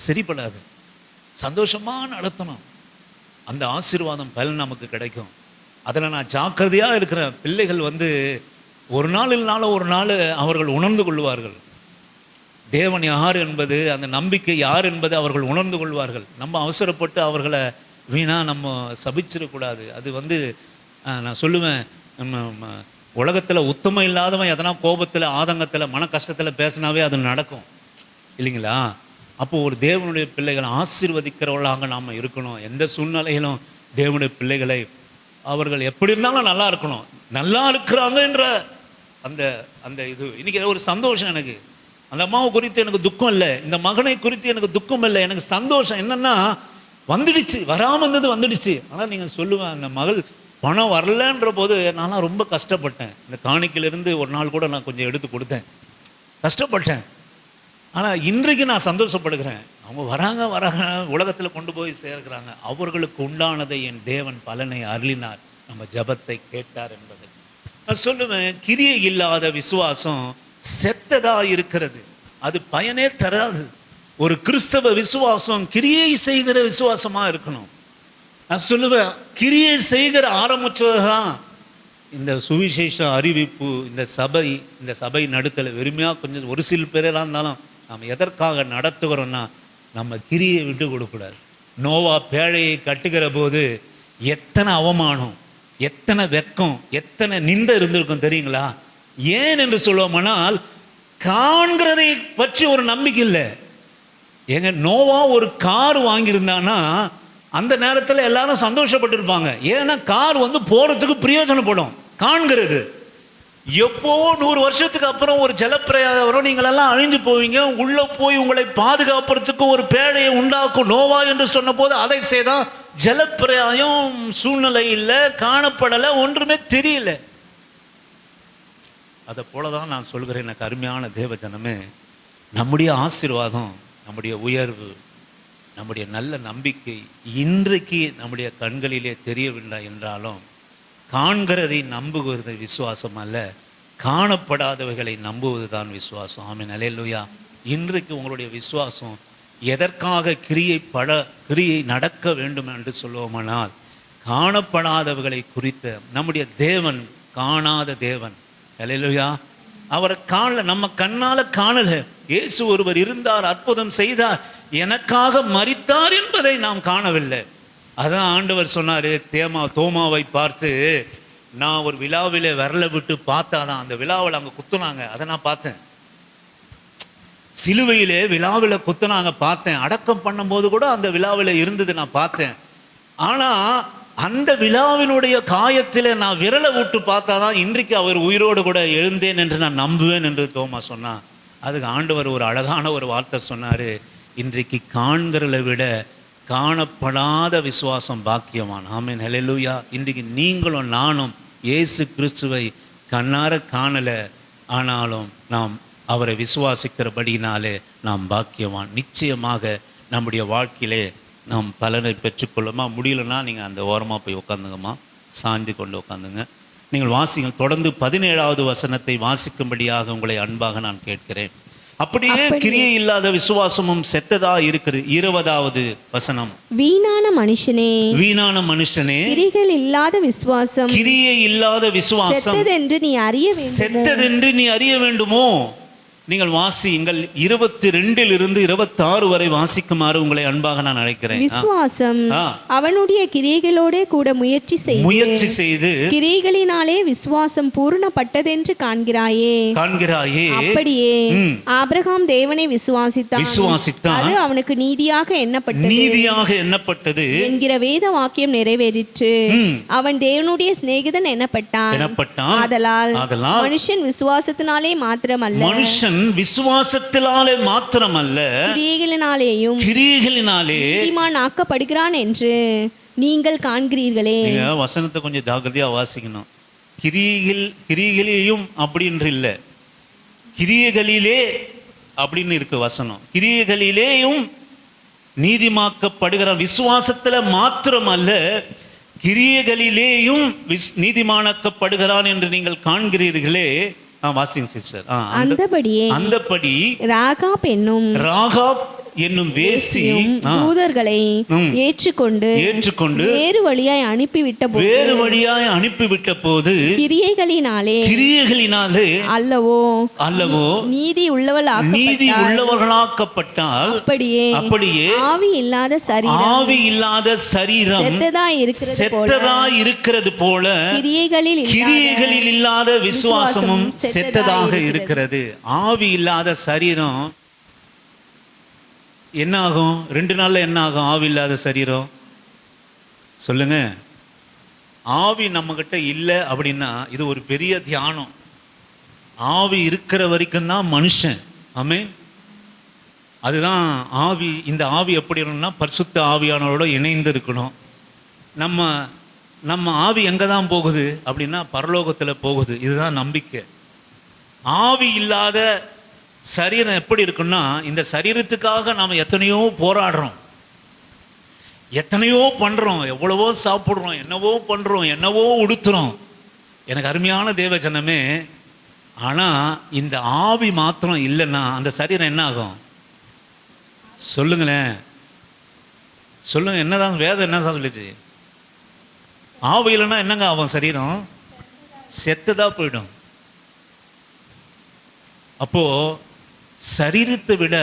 சரிப்படாது. சந்தோஷமாக நடத்தணும், அந்த ஆசீர்வாதம் பலன் நமக்கு கிடைக்கும். அதில் நான் ஜாக்கிரதையாக இருக்கிறேன். பிள்ளைகள் ஒரு நாள் இல்லைனாலும் ஒரு நாள் அவர்கள் உணர்ந்து கொள்வார்கள். தேவன் யார் என்பது, அந்த நம்பிக்கை யார் என்பதை அவர்கள் உணர்ந்து கொள்வார்கள். நம்ம அவசரப்பட்டு அவர்களை வீணாக நம்ம சபிச்சிடக்கூடாது. அது நான் சொல்லுவேன், உலகத்தில் உத்தமம் இல்லாதவன் எதனா கோபத்தில், ஆதங்கத்தில், மன கஷ்டத்தில் பேசினாவே அது நடக்கும் இல்லைங்களா? அப்போது ஒரு தேவனுடைய பிள்ளைகளை ஆசீர்வதிக்கிறவர்களாக நாம் இருக்கணும். எந்த சூழ்நிலையிலும் தேவனுடைய பிள்ளைகளை அவர்கள் எப்படி இருந்தாலும் நல்லா இருக்கணும். நல்லா இருக்கிறாங்க என்ற அந்த அந்த இது இன்னைக்கு ஒரு சந்தோஷம் எனக்கு. அந்த அம்மாவை குறித்து எனக்கு துக்கம் இல்லை, இந்த மகனை குறித்து எனக்கு துக்கம் இல்லை, எனக்கு சந்தோஷம். என்னன்னா வந்துடுச்சு, வராமல் இருந்தது வந்துடுச்சு. ஆனால் நீங்கள் சொல்லுவேன், அந்த மகள் பணம் வரலன்ற போது நான்லாம் ரொம்ப கஷ்டப்பட்டேன். இந்த காணிக்கையிலிருந்து ஒரு நாள் கூட நான் கொஞ்சம் எடுத்து கொடுத்தேன், கஷ்டப்பட்டேன். ஆனால் இன்றைக்கு நான் சந்தோஷப்படுகிறேன். அவங்க வராங்க உலகத்தில் கொண்டு போய் சேர்க்கிறாங்க. அவர்களுக்கு உண்டானதை என் தேவன் பலனை அருளினார், நம்ம ஜபத்தை கேட்டார் என்பது. நான் சொல்லுவேன், கிரியை இல்லாத விசுவாசம் செத்ததா இருக்கிறது, அது பயனே தராது. ஒரு கிறிஸ்தவ விசுவாசம் கிரியை செய்கிற விசுவாசமா இருக்கணும். நான் சொல்லுவேன், கிரியை செய்கிற ஆரம்பிச்சதுதான் இந்த சுவிசேஷ அறிவிப்பு. இந்த சபை நடுத்தல வெறுமையாக கொஞ்சம் ஒரு சில பேரெல்லாம் இருந்தாலும் நாம் எதற்காக நடத்துகிறோம்னா நம்ம கிரியை விட்டு கொடுக்கூடாது. நோவா பேழையை கட்டுகிற போது எத்தனை அவமானம், எத்தனை வெட்கம், எத்தனை நிந்தை இருந்திருக்கும் தெரியுங்களா? ஏன் என்று சொல்லுவோம்னால், காண்கிறதை பற்றி ஒரு நம்பிக்கை இல்லை. எங்க நோவா ஒரு கார் வாங்கியிருந்தான்னா அந்த நேரத்தில் எல்லாரும் சந்தோஷப்பட்டிருப்பாங்க. ஏன்னா கார் போறதுக்கு பிரயோஜனப்படும். காண்கிறது எப்போ 100 வருஷத்துக்கு அப்புறம் ஒரு ஜலப்பிரயாகம் வரும், நீங்களெல்லாம் அழிஞ்சு போவீங்க, உள்ள போய் உங்களை பாதுகாப்புறதுக்கு ஒரு பேழையை உண்டாக்கும் நோவா என்று சொன்ன போது அதை செய்தான். ஜலப்பிரயாயம் சூழ்நிலை இல்லை, காணப்படலை, ஒன்றுமே தெரியல. அதை போலதான் நான் சொல்கிறேன், எனக்கு அருமையான தேவ ஜனமே, நம்முடைய ஆசீர்வாதம், நம்முடைய உயர்வு, நம்முடைய நல்ல நம்பிக்கை இன்றைக்கு நம்முடைய கண்களிலே தெரியவில்லை என்றாலும், காண்கிறதை நம்புகிறது விசுவாசம் அல்ல, காணப்படாதவைகளை நம்புவது தான் விசுவாசம். ஆமென், அல்லேலூயா. இன்றைக்கு உங்களுடைய விசுவாசம் எதற்காக கிரியை நடக்க வேண்டும் என்று சொல்லுவோமானால், காணப்படாதவைகளை குறித்த நம்முடைய தேவன் காணாத தேவன். அல்லேலூயா. அவரை காணல, நம்ம கண்ணால காணல. இயேசு ஒருவர் இருந்தார், அற்புதம் செய்தார், எனக்காக மரித்தார் என்பதை நாம் காணவில்லை. அதான் ஆண்டவர் சொன்னாரு தோமாவை பார்த்து, நான் ஒரு விழாவிலே விரல விட்டு பார்த்தாதான், அந்த விழாவில் அங்கே குத்துனாங்க, அதை நான் பார்த்தேன். சிலுவையிலே விழாவில் குத்துனாங்க பார்த்தேன், அடக்கம் பண்ணும்போது கூட அந்த விழாவில் இருந்தது நான் பார்த்தேன். ஆனால் அந்த விழாவினுடைய காயத்தில் நான் விரலை விட்டு பார்த்தாதான் இன்றைக்கு அவர் உயிரோடு கூட எழுந்தேன் என்று நான் நம்புவேன் என்று தோமா சொன்னான். அதுக்கு ஆண்டவர் ஒரு அழகான ஒரு வார்த்தை சொன்னார், இன்றைக்கு காண்கிறதை விட காணப்படாத விசுவாசம் பாக்கியவான். ஆமென், ஹல்லேலூயா. இன்றைக்கு நீங்களும் நானும் இயேசு கிறிஸ்துவை கண்ணார காணலை, ஆனாலும் நாம் அவரை விசுவாசிக்கிறபடினாலே நாம் பாக்கியவான். நிச்சயமாக நம்முடைய வாழ்க்கையிலே நாம் பலனை பெற்றுக்கொள்ளுமா. முடியலன்னா நீங்கள் அந்த ஓரமாக போய் உட்காந்துங்கம்மா, சாய்ந்து கொண்டு உட்காந்துங்க. நீங்கள் வாசிங்கள். தொடர்ந்து 17வது வசனத்தை வாசிக்கும்படியாக உங்களை அன்பாக நான் கேட்கிறேன். அப்படியே கிரியை இல்லாத விசுவாசமும் செத்ததா இருக்குது. 20வது வசனம். வீணான மனுஷனே, வீணான மனுஷனே, கிரிகள் இல்லாத விசுவாசம், கிரியை இல்லாத விசுவாசம் செத்ததென்று நீ அறிய வேண்டும். செத்ததென்று நீ அறிய வேண்டுமோ? நீங்கள் வாசியுங்கள். 22 26 வரை வாசிக்குமாறு உங்களை அன்பாக நான் அழைக்கிறேன். விசுவாசம் அவனுடைய கிரியைகளோட கூட முயற்சி செய்து கிரியைகளினாலே விசுவாசம் பூரணப்பட்டதென்று காண்கிறாயே. அப்படியே ஆபிரகாம் தேவனை விசுவாசித்தான், அது அவனுக்கு நீதியாக எண்ணப்பட்டது என்கிற வேத வாக்கியம் நிறைவேறிற்று. அவன் தேவனுடைய சிநேகிதன் எண்ணப்பட்டான். ஆதலால் மனுஷன் விசுவாசத்தினாலே மாத்திரமல்ல, மனுஷன் விசுவாசத்தினாலே மாத்திரமல்ல, கிரியைகளினாலே நீதிமான் ஆக்கப்படுகிறான் என்று நீங்கள் காண்கிறீர்களே. வசனத்தை கொஞ்சம் ஜாக்கிரதையா வாசிக்கணும். கிரியைகளிலேயும் அப்படின்னு இல்ல, கிரியைகளிலே அப்படின்னு இருக்கு வசனம். கிரியைகளிலேயும் நீதிமாக்கப்படுகிறான். விசுவாசத்துல மாத்திரமல்ல, கிரியைகளிலேயும் நீதிமானாக்கப்படுகிறான் என்று நீங்கள் காண்கிறீர்களே. வாசிங்க சிஸ்டர். அந்தபடி ராகாப் என்னும் வேசி தூதர்களை ஏற்றுக்கொண்டு வேறு வழியாய் அனுப்பிவிட்ட போது கிரியைகளினாலே அல்லவோ நீதி உள்ளவர்களாக்கப்பட்டால், அப்படியே ஆவி இல்லாத சரீரம் செத்ததாய் இருக்கிறது போல கிரியைகளில் இல்லாத விசுவாசமும் செத்ததாக இருக்கிறது. ஆவி இல்லாத சரீரம் என்ன ஆகும்? 2 நாள்ல என்ன ஆகும்? ஆவி இல்லாத சரீரம் சொல்லுங்க. ஆவி நம்ம கிட்ட இல்லை அப்படின்னா இது ஒரு பெரிய தியானம். ஆவி இருக்கிற வரைக்கும் தான் மனுஷன். ஆமென். அதுதான் ஆவி. இந்த ஆவி எப்படி இருக்கணும்னா பரிசுத்த ஆவியானவரோட இணைந்து இருக்கணும். நம்ம ஆவி எங்கே தான் போகுது அப்படின்னா பரலோகத்தில் போகுது. இதுதான் நம்பிக்கை. ஆவி இல்லாத சரீரம் எப்படி இருக்குன்னா, இந்த சரீரத்துக்காக நாம் எத்தனையோ போராடுறோம், எத்தனையோ பண்ணுறோம், எவ்வளவோ சாப்பிட்றோம், என்னவோ பண்ணுறோம், என்னவோ உடுத்துறோம். எனக்கு அருமையான தேவஜனமே, ஆனால் இந்த ஆவி மாத்திரம் இல்லைன்னா அந்த சரீரம் என்ன ஆகும்? சொல்லுங்களேன், சொல்லுங்க. என்னதான் வேதம் என்ன சொல்லிச்சு? ஆவி இல்லைன்னா என்னங்க ஆகும்? சரீரம் செத்துதான் போயிடும். அப்போ சரீரத்தை விட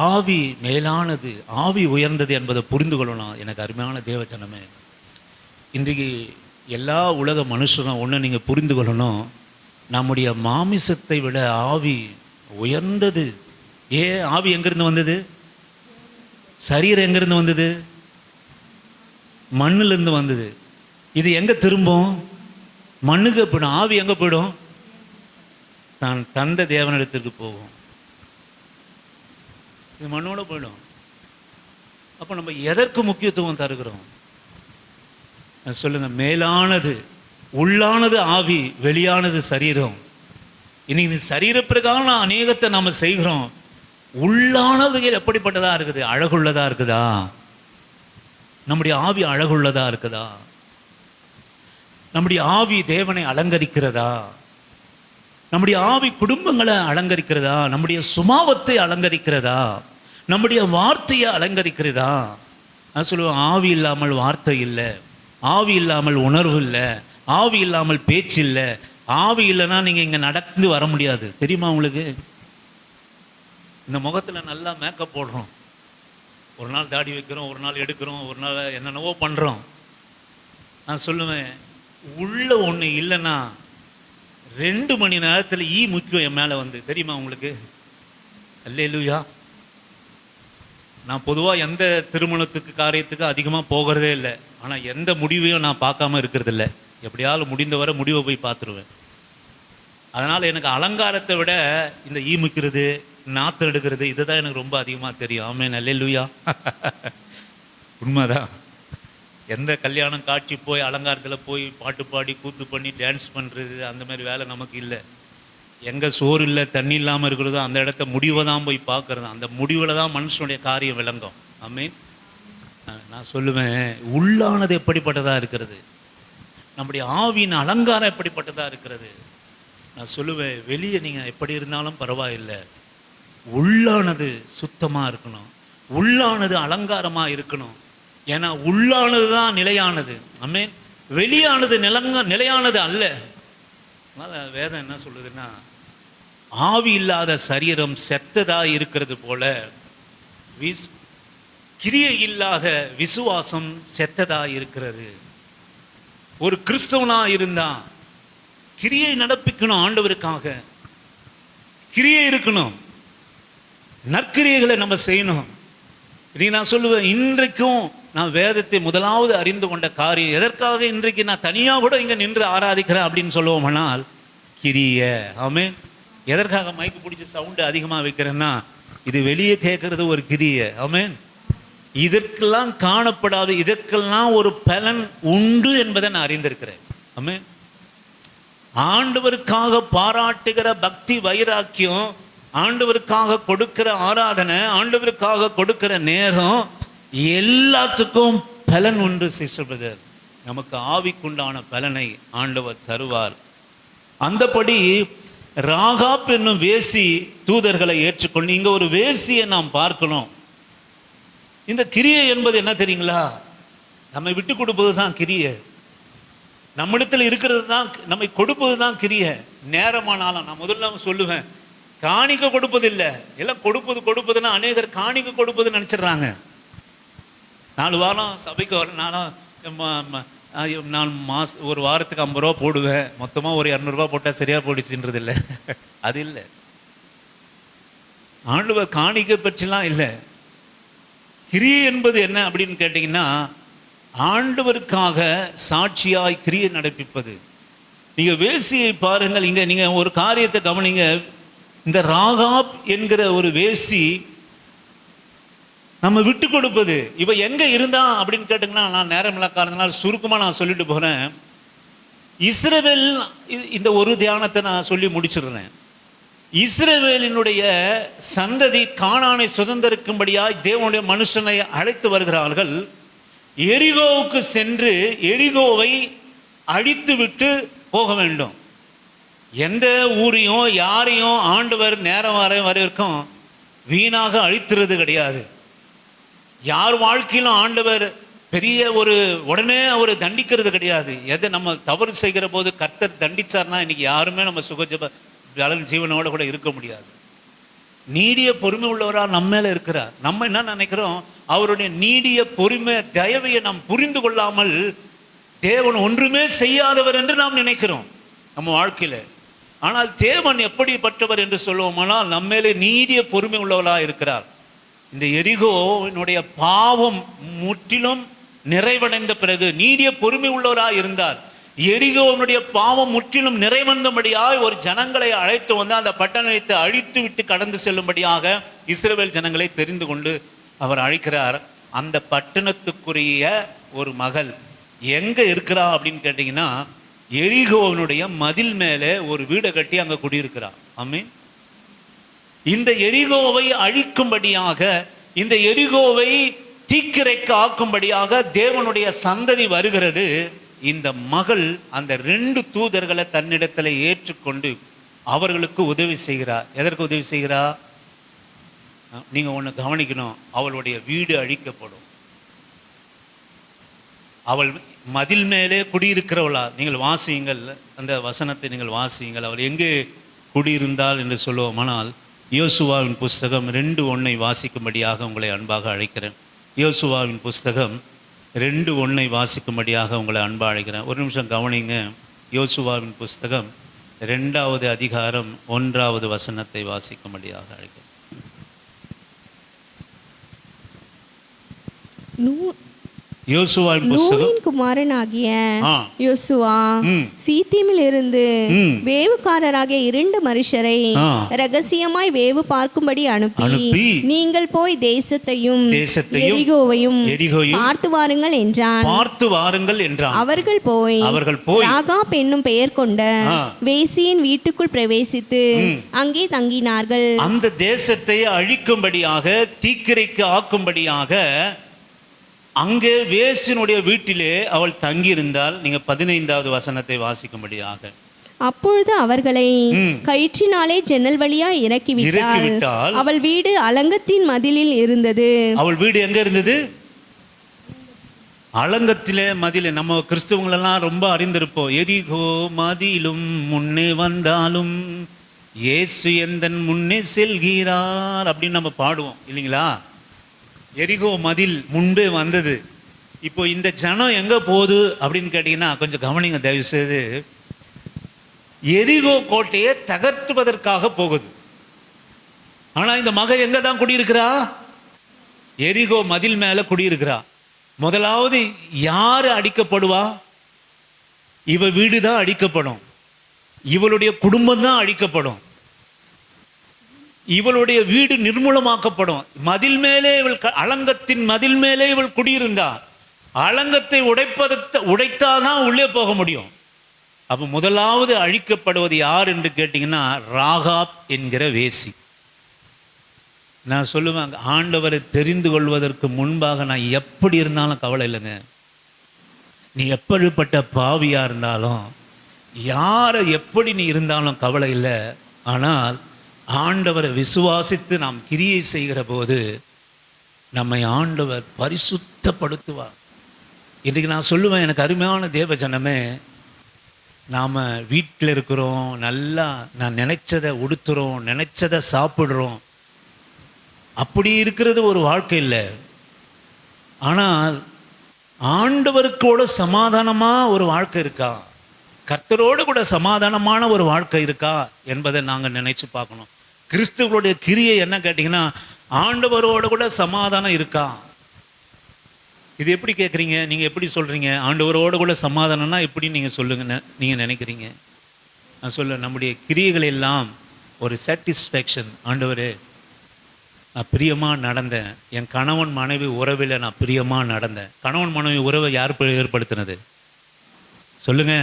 ஆவி மேலானது, ஆவி உயர்ந்தது என்பதை புரிந்து கொள்ளணும். எனக்கு அருமையான தேவஜனமே, இன்றைக்கு எல்லா உலக மனுஷனும் ஒன்று நீங்கள் புரிந்து கொள்ளணும், நம்முடைய மாமிசத்தை விட ஆவி உயர்ந்தது. ஆவி எங்கிருந்து வந்தது? சரீரம் எங்கிருந்து வந்தது? மண்ணிலிருந்து வந்தது. இது எங்கே திரும்பும்? மண்ணுக்கு போயிடும். ஆவி எங்கே போயிடும்? தான் தந்த தேவனிடத்திற்கு போகும். இது மண்ணோட போயிடும். அப்போ நம்ம எதற்கு முக்கியத்துவம் தருகிறோம்? சொல்லுங்க. மேலானது, உள்ளானது ஆவி, வெளியானது சரீரம். இன்னைக்கு சரீர பிரகாரம் அநேகத்தை நாம செய்கிறோம். உள்ளானதுகள் எப்படிப்பட்டதா இருக்குது? அழகுள்ளதா இருக்குதா? நம்முடைய ஆவி அழகுள்ளதா இருக்குதா? நம்முடைய ஆவி தேவனை அலங்கரிக்கிறதா? நம்முடைய ஆவி குடும்பங்களை அலங்கரிக்கிறதா? நம்முடைய சுபாவத்தை அலங்கரிக்கிறதா? நம்முடைய வார்த்தையை அலங்கரிக்கிறதா? நான் சொல்லுவேன், ஆவி இல்லாமல் வார்த்தை இல்லை, ஆவி இல்லாமல் உணர்வு இல்லை, ஆவி இல்லாமல் பேச்சு இல்லை. ஆவி இல்லைன்னா நீங்கள் இங்கே நடந்து வர முடியாது. தெரியுமா உங்களுக்கு? இந்த முகத்தில் நல்லா மேக்கப் போடுறோம், ஒரு நாள் தாடி வைக்கிறோம், ஒரு நாள் எடுக்கிறோம், ஒரு நாள் என்னென்னவோ பண்ணுறோம். நான் சொல்லுவேன், உள்ள ஒன்று இல்லைன்னா 2 மணி நேரத்தில் ஈ முக்கியம் என் மேலே வந்து. தெரியுமா உங்களுக்கு? அல்லேலூயா. நான் பொதுவாக எந்த திருமணத்துக்கு காரியத்துக்கு அதிகமாக போகிறதே இல்லை. ஆனால் எந்த முடிவையும் நான் பார்க்காம இருக்கிறது இல்லை. எப்படியாவது முடிந்தவரை முடிவை போய் பார்த்துருவேன். அதனால் எனக்கு அலங்காரத்தை விட இந்த ஈ முக்கிறது, நாற்று எடுக்கிறது, இதுதான் எனக்கு ரொம்ப அதிகமாக தெரியும். ஆமென். அல்லேலூயா. உண்மைதான். எந்த கல்யாணம் காட்சி போய் அலங்காரத்தில் போய் பாட்டு பாடி கூத்து பண்ணி டான்ஸ் பண்ணுறது அந்த மாதிரி வேலை நமக்கு இல்லை. எங்கே சோறு இல்லை தண்ணி இல்லாமல் இருக்கிறதோ அந்த இடத்த முடிவை தான் போய் பார்க்குறது. அந்த முடிவில் தான் மனுஷனுடைய காரியம் விளங்கும். ஆமென். நான் சொல்லுவேன், உள்ளானது எப்படிப்பட்டதாக இருக்கிறது, நம்முடைய ஆவியின் அலங்காரம் எப்படிப்பட்டதாக இருக்கிறது. நான் சொல்லுவேன், வெளியே நீங்கள் எப்படி இருந்தாலும் பரவாயில்லை, உள்ளானது சுத்தமா இருக்கணும், உள்ளானது அலங்காரமா இருக்கணும். ஏன்னா உள்ளானது தான் நிலையானது. ஆமென். வெளியானது நிலையானது அல்ல. அதனால வேதம் என்ன சொல்லுதுன்னா, ஆவி இல்லாத சரீரம் செத்ததா இருக்கிறது போல கிரியை இல்லாத விசுவாசம் செத்ததா இருக்கிறது. ஒரு கிறிஸ்தவனா இருந்தா கிரியை நடப்பிக்கணும், ஆண்டவருக்காக கிரியை இருக்கணும், நற்கிரியைகளை நம்ம செய்யணும். நான் சொல்லுவேன், இன்றைக்கும் நான் வேதத்தை முதலாவது அறிந்து கொண்ட காரியம் எதற்காக இன்றைக்கு நான் தனியாக கூட இங்கே நின்று ஆராதிக்கிறேன் அப்படின்னு சொல்லுவோம்னால் கிரியை. ஆமென். எதற்காக மைக்கு பிடிச்சி சவுண்டு அதிகமாக வைக்கிறேன்னா, இது வெளியே கேட்கறது ஒரு கிரியை. ஆமென். இதற்கெல்லாம் காணப்படாது, இதற்கெல்லாம் ஒரு பலன் உண்டு என்பதை நான் அறிந்திருக்கிறேன். ஆமென். ஆண்டவருக்காக பாராட்டுகிற பக்தி வைராக்கியம், ஆண்டவருக்காக கொடுக்கிற ஆராதனை, ஆண்டவருக்காக கொடுக்கிற நேரம், எல்லாத்துக்கும் பலன் உண்டு சிஸ்டர். நமக்கு ஆவிக்குண்டான பலனை ஆண்டவர் தருவார். அந்தபடி ராகாப் என்னும் வேசி தூதர்களை ஏற்றுக்கொண்டு, இங்க ஒரு வேசியை நாம் பார்க்கணும். இந்த கிரியை என்பது என்ன தெரியுங்களா? நம்மை விட்டு கொடுப்பது தான் கிரியை. நம்மிடத்தில் இருக்கிறது தான், நம்மை கொடுப்பது தான் கிரியை. நேரமானாலும் நான் முதல்ல சொல்லுவேன், காணிக்க கொடுப்பது இல்லை, எல்லாம் கொடுப்பதுன்னா அநேகர் காணிக்க கொடுப்பது நினைச்சிடுறாங்க. 4 வாரம் சபைக்கு வரனாலும் நான் ஒரு வாரத்துக்கு 50 ரூபா போடுவேன், மொத்தமாக ஒரு 200 ரூபா போட்டால் சரியா போயிடுச்சுன்றது இல்லை. அது இல்லை. ஆண்டவர் காணிக்கை பற்றிலாம் இல்லை. கிரியை என்பது என்ன அப்படின்னு கேட்டீங்கன்னா, ஆண்டவருக்காக சாட்சியாய் கிரியை நடப்பிப்பது. நீங்க வேசியை பாருங்கள். இங்க நீங்க ஒரு காரியத்தை கவனிங்க. இந்த ராகாப் என்கிற ஒரு வேசி நம்ம விட்டு கொடுப்பது. இவ எங்க இருந்தா அப்படின்னு கேட்டீங்கன்னா, நான் நேரம் இல்லாதனால சுருக்கமா நான் சொல்லிட்டு போறேன். இஸ்ரவேல், இந்த ஒரு தியானத்தை நான் சொல்லி முடிச்சிடுறேன். இஸ்ரவேலினுடைய சந்ததி கானானை சுதந்திரிக்கும்படியாய் தேவனுடைய மனுஷனை அழைத்து வருகிறார்கள். எரிகோவுக்கு சென்று எரிகோவை அழித்து விட்டு போக வேண்டும். எந்த ஊரையும் யாரையும் ஆண்டவர் நேரம் வரைக்கும் வீணாக அழித்துறது கிடையாது. யார் வாழ்க்கையிலும் ஆண்டவர் பெரிய உடனே அவர் தண்டிக்கிறது கிடையாது. எதை நம்ம தவறு செய்கிற போது கர்த்தர் தண்டிச்சார்னா இன்னைக்கு யாருமே நம்ம சுகஜப ஜீவனோட கூட இருக்க முடியாது. நீடிய பொறுமை உள்ளவராக நம்ம மேல இருக்கிறார். நம்ம என்ன நினைக்கிறோம், அவருடைய நீடிய பொறுமை தயவையை நாம் புரிந்து கொள்ளாமல் தேவன் ஒன்றுமே செய்யாதவர் என்று நாம் நினைக்கிறோம் நம்ம வாழ்க்கையில. ஆனால் தேவன் எப்படிப்பட்டவர் என்று சொல்லுவோமானால், நம்ம மேலே நீடிய பொறுமை உள்ளவராக இருக்கிறார். இந்த எரிகோவினுடைய பாவம் முற்றிலும் நிறைவடைந்த பிறகு நீடிய பொறுமை உள்ளவராக இருந்தார். எரிகோவினுடைய பாவம் முற்றிலும் நிறைவந்தபடியாக ஒரு ஜனங்களை அழைத்து வந்து அந்த பட்டணத்தை அழித்து விட்டு கடந்து செல்லும்படியாக இஸ்ரவேல் ஜனங்களை தெரிந்து கொண்டு அவர் அழைக்கிறார். அந்த பட்டணத்துக்குரிய ஒரு மகள் எங்க இருக்கிறா அப்படின்னு கேட்டீங்கன்னா, எரிகோவினுடைய மதில் மேலே ஒரு வீடை கட்டி அங்க குடியிருக்கிறார். ஆமென். இந்த எரிகோவை அழிக்கும்படியாக, இந்த எரிகோவை தீக்கிரைக்கு ஆக்கும்படியாக தேவனுடைய சந்ததி வருகிறது. இந்த மகள் அந்த 2 தூதர்களை தன்னிடத்தில் ஏற்றுக்கொண்டு அவர்களுக்கு உதவி செய்கிறார். எதற்கு உதவி செய்கிறார்? நீங்க ஒண்ணு கவனிக்கணும், அவளுடைய வீடு அழிக்கப்படும். அவள் மதில் மேலே குடியிருக்கிறவளா? நீங்கள் வாசியுங்கள், அந்த வசனத்தை நீங்கள் வாசியுங்கள். அவள் எங்கே குடியிருந்தாள் என்று சொல்லுவோமானால், யோசுவாவின் புஸ்தகம் 2:1 வாசிக்கும்படியாக உங்களை அன்பாக அழைக்கிறேன். யோசுவாவின் புஸ்தகம் 2:1 வாசிக்கும்படியாக உங்களை அன்பாக அழைக்கிறேன். ஒரு நிமிஷம் கவனிங்க. யோசுவாவின் புஸ்தகம் 2வது அதிகாரம் 1வது வசனத்தை வாசிக்கும்படியாக அழைக்கிறேன். யோசுவாவின் புஸ்தகம், நூனின் குமாரனாகிய யோசுவா சீத்திமில் இருந்து வேவுக்காரராகிய 2 மனுஷரை ரகசியமாய் வேவு பார்க்கும்படி அனுப்பி நீங்கள் போய் தேசத்தையும் எரிகோவையும் பார்த்து வாருங்கள் என்றான். அவர்கள் போய் ராகாப் என்னும் பெயர் கொண்ட வேசியின் வீட்டுக்குள் பிரவேசித்து அங்கே தங்கினார்கள். அந்த தேசத்தை அழிக்கும்படியாக, தீக்கிரைக்கு ஆக்கும்படியாக அங்கே வேசினுடைய வீட்டிலே அவள் தங்கியிருந்தால். நீங்க 15வது வசனத்தை வாசிக்கும்படியாக. அப்பொழுது அவர்களை கயிற்றினாலே ஜன்னல் வழியா இறக்கிவிட்டாள். அவள் வீடு அலங்கத்தின் மதிலில் இருந்தது. அவள் வீடு எங்க இருந்தது? அலங்கத்திலே மதிலே. நம்ம கிறிஸ்தவங்களெல்லாம் ரொம்ப அறிந்திருப்போம். எரிகோ மதிலும் முன்னே வந்தாலும் இயேசு எந்தன் முன்னே செல்கிறார் அப்படின்னு நம்ம பாடுவோம் இல்லைங்களா? எரிகோ மதில் முன்பே வந்தது. இப்போ இந்த ஜனம் எங்க போகுது அப்படின்னு கேட்டீங்கன்னா கொஞ்சம் கவனிங்க தயவு செய்து. எரிகோ கோட்டையை தகர்த்துவதற்காக போகுது. ஆனா இந்த மகன் எங்க தான் குடியிருக்கிறா? எரிகோ மதில் மேல குடியிருக்கிறா. முதலாவது யாரு அடிக்கப்படுவா? இவ வீடு தான் அடிக்கப்படும். இவளுடைய குடும்பம் தான் அழிக்கப்படும். இவளுடைய வீடு நிர்மூலமாக்கப்படும். மதில் மேலே இவள் அலங்கத்தின் மதில் மேலே இவள் குடியிருந்தா. அலங்கத்தை உடைத்தாதான் உள்ளே போக முடியும். அப்ப முதலாவது அழிக்கப்படுவது யார் என்று கேட்டீங்கன்னா ராகாப் என்கிற வேசி. நான் சொல்லுவேன், ஆண்டவரை தெரிந்து கொள்வதற்கு முன்பாக நான் எப்படி இருந்தாலும் கவலை இல்லைங்க. நீ எப்படிப்பட்ட பாவியா இருந்தாலும், யாரை எப்படி நீ இருந்தாலும் கவலை இல்லை. ஆனால் ஆண்டவரை விசுவாசித்து நாம் கிரியை செய்கிற போது நம்மை ஆண்டவர் பரிசுத்தப்படுத்துவார். இன்றைக்கு நான் சொல்லுவேன், எனக்கு அருமையான தேவ ஜனமே, நாம் வீட்டில் இருக்கிறோம், நல்லா நான் நினைச்சதை உடுத்துறோம், நினைச்சதை சாப்பிட்றோம். அப்படி இருக்கிறது ஒரு வாழ்க்கை இல்லை. ஆனால் ஆண்டவருக்கோட சமாதானமாக ஒரு வாழ்க்கை இருக்கா? கர்த்தரோடு கூட சமாதானமான ஒரு வாழ்க்கை இருக்கா என்பதை நாங்கள் நினைச்சு பார்க்கணும். கிறிஸ்துவனுடைய கிரியை என்ன கேட்டிங்கன்னா, ஆண்டவரோடு கூட சமாதானம் இருக்கா? இது எப்படி கேட்குறீங்க? நீங்கள் எப்படி சொல்கிறீங்க? ஆண்டவரோடு கூட சமாதானம்னா எப்படி நீங்கள் சொல்லுங்க, நீங்கள் நினைக்கிறீங்க? நான் சொல்ல, நம்முடைய கிரியைகள் எல்லாம் ஒரு சாட்டிஸ்ஃபேக்ஷன். ஆண்டவரே, நான் பிரியமாக நடந்தேன், என் கணவன் மனைவி உறவில் நான் பிரியமாக நடந்தேன். கணவன் மனைவி உறவை யார் ஏற்படுத்தினது? சொல்லுங்க.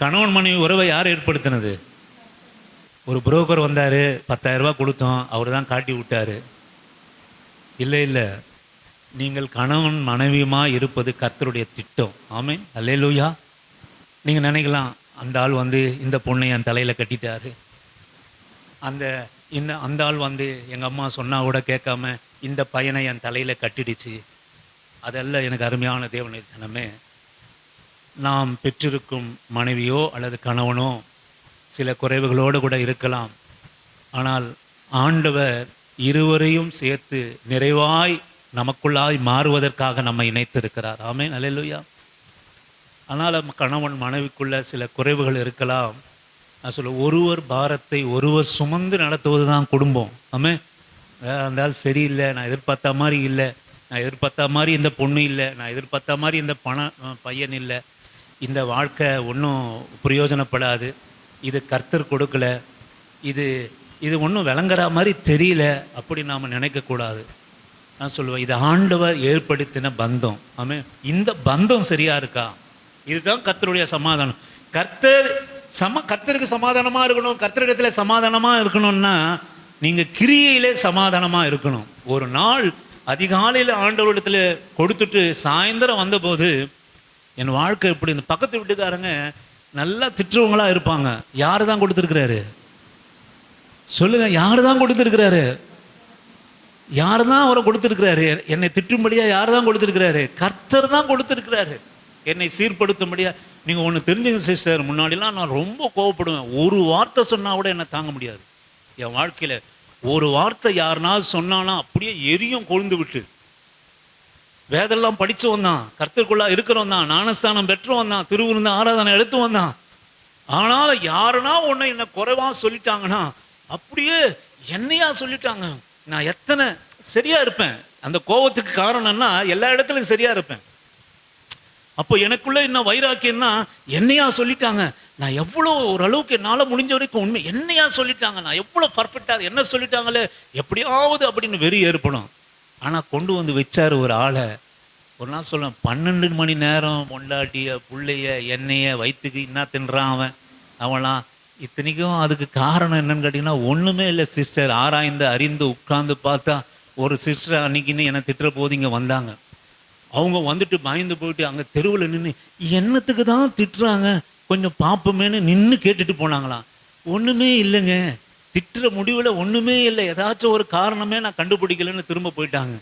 கணவன் மனைவி உறவை யார் ஏற்படுத்தினது? ஒரு புரோக்கர் வந்தார், 10,000 ரூபாய் கொடுத்தோம், அவர் தான் காட்டி விட்டார். இல்லை இல்லை, நீங்கள் கணவன் மனைவியுமாக இருப்பது கர்த்தருடைய திட்டம். ஆமென், அல்லேலூயா. நீங்கள் நினைக்கலாம், அந்த ஆள் வந்து இந்த பொண்ணை என் தலையில் கட்டிட்டாரு, அந்த ஆள் வந்து எங்கள் அம்மா சொன்னால் கூட கேட்காம இந்த பையனை என் தலையில் கட்டிடுச்சு. அதெல்லாம் எனக்கு அருமையான தேவனுடைய ஜனமே. நாம் பெற்றிருக்கும் மனைவியோ அல்லது கணவனோ சில குறைவுகளோடு கூட இருக்கலாம். ஆனால் ஆண்டவர் இருவரையும் சேர்த்து நிறைவாய் நமக்குள்ளாய் மாறுவதற்காக நம்மை இணைத்திருக்கிறார். ஆமென், அல்லேலூயா. ஆனால் கணவன் மனைவிக்குள்ள சில குறைவுகள் இருக்கலாம். நான் சொல்ல, ஒருவர் பாரத்தை ஒருவர் சுமந்து நடத்துவது தான் குடும்பம். ஆமே, இருந்தால் சரியில்லை, நான் எதிர்பார்த்த மாதிரி இல்லை, நான் எதிர்பார்த்த மாதிரி இந்த பொண்ணு இல்லை, நான் எதிர்பார்த்த மாதிரி இந்த பையன் இல்லை, இந்த வாழ்க்கை ஒன்றும் பிரயோஜனப்படாது, இது கர்த்தர் கொடுக்கல, இது ஒன்றும் விளங்குற மாதிரி தெரியல, அப்படி நாம் நினைக்கக்கூடாது. நான் சொல்லுவேன், இது ஆண்டவர் ஏற்படுத்தின பந்தம். ஆமே, இந்த பந்தம் சரியா இருக்கா? இதுதான் கர்த்தருடைய சமாதானம். கர்த்தருக்கு சமாதானமாக இருக்கணும். கர்த்தரிடத்தில் சமாதானமாக இருக்கணும்னா நீங்கள் கிரியையிலே சமாதானமாக இருக்கணும். ஒரு நாள் அதிகாலையில் ஆண்டவரிடத்தில் கொடுத்துட்டு சாயந்தரம் வந்தபோது என் வாழ்க்கை எப்படி, இந்த பக்கத்து வீட்டுக்காரங்க நல்லா திட்டுறவங்களாக இருப்பாங்க. யார் தான் கொடுத்துருக்கிறாரு? சொல்லுங்க, யார் தான் கொடுத்துருக்கிறாரு? யார் தான் அவரை கொடுத்துருக்கிறாரு? என்னை திட்டும்படியாக யார் தான் கொடுத்துருக்கிறாரு? கர்த்தர் தான் கொடுத்துருக்கிறாரு என்னை சீர்படுத்தும்படியா. நீங்கள் ஒன்று தெரிஞ்சுங்க சிஸ்டர், முன்னாடிலாம் நான் ரொம்ப கோவப்படுவேன். ஒரு வார்த்தை சொன்னால் கூட என்னை தாங்க முடியாது. என் வாழ்க்கையில் ஒரு வார்த்தை யாருனாவது சொன்னானா அப்படியே எரியும் கொழுந்து விட்டு. வேதெல்லாம் படித்து வந்தான், கர்த்தருக்குள்ளா இருக்கிறவன் தான், ஞானஸ்தானம் பெற்றவன் தான், திருவிருந்த ஆராதனை எடுத்து வந்தான். ஆனால் யாருனா ஒன்று என்னை குறைவாக சொல்லிட்டாங்கன்னா அப்படியே என்னையா சொல்லிட்டாங்க. நான் எத்தனை சரியாக இருப்பேன். அந்த கோபத்துக்கு காரணம்னா எல்லா இடத்துலையும் சரியாக இருப்பேன். அப்போ எனக்குள்ள என்ன வைராக்கியம்னா, என்னையா சொல்லிட்டாங்க, நான் எவ்வளோ ஓரளவுக்கு என்னால் முடிஞ்ச வரைக்கும் உண்மை என்னையா சொல்லிட்டாங்க, நான் எவ்வளோ பர்ஃபெக்டாக என்ன சொல்லிட்டாங்களே எப்படியாவது அப்படின்னு வெறி ஏற்படும். ஆனால் கொண்டு வந்து வச்சார் ஒரு ஆளை. ஒரு நாள் சொல்ல, 12 மணி நேரம் பொண்டாட்டிய பிள்ளைய என்னைய வயிற்றுக்கு என்ன தின்றான் அவன்லாம். இத்தனைக்கும் அதுக்கு காரணம் என்னன்னு கேட்டிங்கன்னா ஒன்றுமே இல்லை சிஸ்டர். ஆராய்ந்து அறிந்து உட்கார்ந்து பார்த்தா ஒரு சிஸ்டர் அன்னைக்குன்னு என்னை திட்டுற போது இங்கே வந்தாங்க. அவங்க வந்துட்டு பயந்து போயிட்டு அங்கே தெருவில் நின்று என்னத்துக்கு தான் திட்டுறாங்க, கொஞ்சம் பார்ப்போமேன்னு நின்று கேட்டுட்டு போனாங்களாம். ஒண்ணுமே இல்லைங்க, திட்டுற முடிவுல ஒண்ணுமே இல்லை, ஏதாச்சும் ஒரு காரணமே நான் கண்டுபிடிக்கலன்னு திரும்ப போயிட்டாங்க.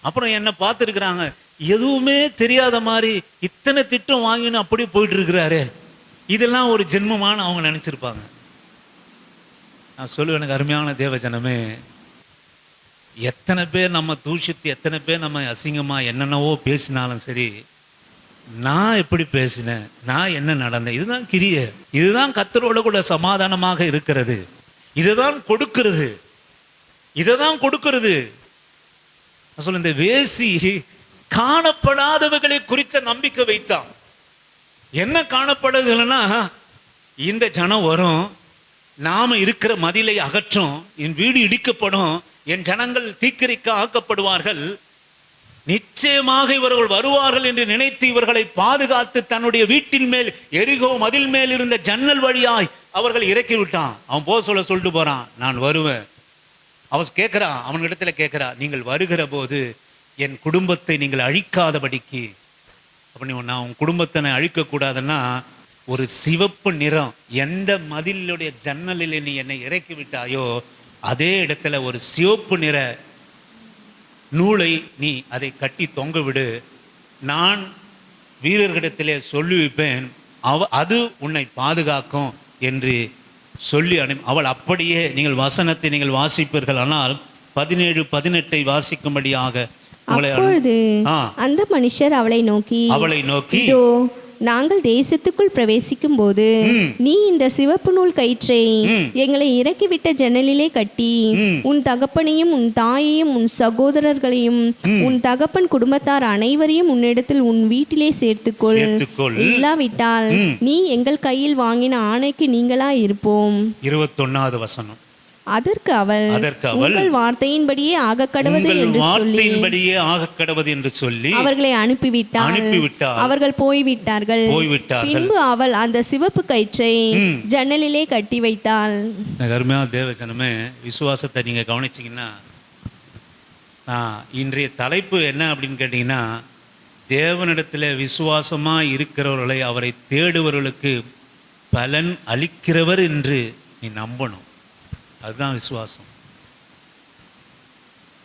அப்புறம் என்ன பார்த்துருக்குறாங்க, எதுவுமே தெரியாத மாதிரி இத்தனை திட்டம் வாங்கின்னு அப்படியே போயிட்டு இருக்கிறாரு, இதெல்லாம் ஒரு ஜென்மமான அவங்க நினைச்சிருப்பாங்க. நான் சொல்லுவேன், எனக்கு அருமையான தேவஜனமே, எத்தனை பேர் நம்ம தூஷித்து, எத்தனை பேர் நம்ம அசிங்கமா என்னென்னவோ பேசினாலும் சரி, நான் எப்படி பேசினேன், நான் என்ன நடந்தேன், இதுதான் கிரிய, இதுதான் கர்த்தரோட கூட சமாதானமாக இருக்கிறது, இதுதான் கொடுக்கிறது, இதைதான் கொடுக்கிறது. சொல்ல, இந்த வேசி காணப்படாதவர்களை குறித்த நம்பிக்கை வைத்தான். என்ன காணப்படுதுன்னா, இந்த ஜனம் வரும், நாம இருக்கிற மதிலை அகற்றும், என் வீடு இடிக்கப்படும், என் ஜனங்கள் தீக்கிரைக்க ஆக்கப்படுவார்கள், நிச்சயமாக இவர்கள் வருவார்கள் என்று நினைத்து இவர்களை பாதுகாத்து தன்னுடைய வீட்டின் மேல் எரிகோ மதில் மேல் இருந்த ஜன்னல் வழியாய் அவர்கள் இறக்கி விட்டான். அவன் போக சொல்லிட்டு போறான், நான் வருவேன். அவன் கேட்கிறான், அவன் இடத்துல கேட்கிறா, நீங்கள் வருகிற போது என் குடும்பத்தை நீங்கள் அழிக்காதபடிக்கு, அப்படி நான் உன் குடும்பத்தை அழிக்க கூடாதுன்னா ஒரு சிவப்பு நிறம், எந்த மதிலுடைய ஜன்னலில் நீ என்னை இறக்கி விட்டாயோ அதே இடத்துல ஒரு சிவப்பு நிற நூலை நீ அதை கட்டி தொங்க விடு, நான் வீரர்களிடத்திலே சொல்லி வைப்பேன், அது உன்னை பாதுகாக்கும் என்று சொல்லி அவள் அப்படியே, நீங்கள் வசனத்தை நீங்கள் வாசிப்பீர்கள், ஆனால் 17-18 வாசிக்கும்படியாக அப்பொழுது அந்த மனுஷர் அவளை நோக்கி இதோ நாங்கள் தேசத்துக்குள் பிரவேசிக்கும் போது நீ இந்த சிவப்பு நூல் கயிற்றை எங்களை இறக்கிவிட்ட ஜன்னலிலே கட்டி உன் தகப்பனையும் உன் தாயையும் உன் சகோதரர்களையும் உன் தகப்பன் குடும்பத்தார் அனைவரையும் உன்னிடத்தில் உன் வீட்டிலே சேர்த்துக்கொள், இல்லாவிட்டால் நீ எங்கள் கையில் வாங்கின ஆணைக்கு நீங்களா இருப்போம். 21வது வசனம். அதற்கு அவள் உங்கள் வார்த்தையின்படியே ஆகக்கடவது என்று சொல்லி அவர்களை அனுப்பிவிட்டாள். அவர்கள் போய்விட்டார்கள். பின்பு அவள் அந்த சிவப்பு கயிற்றை ஜன்னலிலே கட்டி வைத்தாள். அருமையான தேவஜனமே, விசுவாசத்தை நீங்க கவனிச்சீங்கன்னா, இன்றைய தலைப்பு என்ன அப்படின்னு கேட்டீங்கன்னா, தேவனிடத்தில் விசுவாசமா இருக்கிறவர்களை, அவரை தேடுபவர்களுக்கு பலன் அளிக்கிறவர் என்று நீ நம்பணும். அதுதான் விசுவாசம்.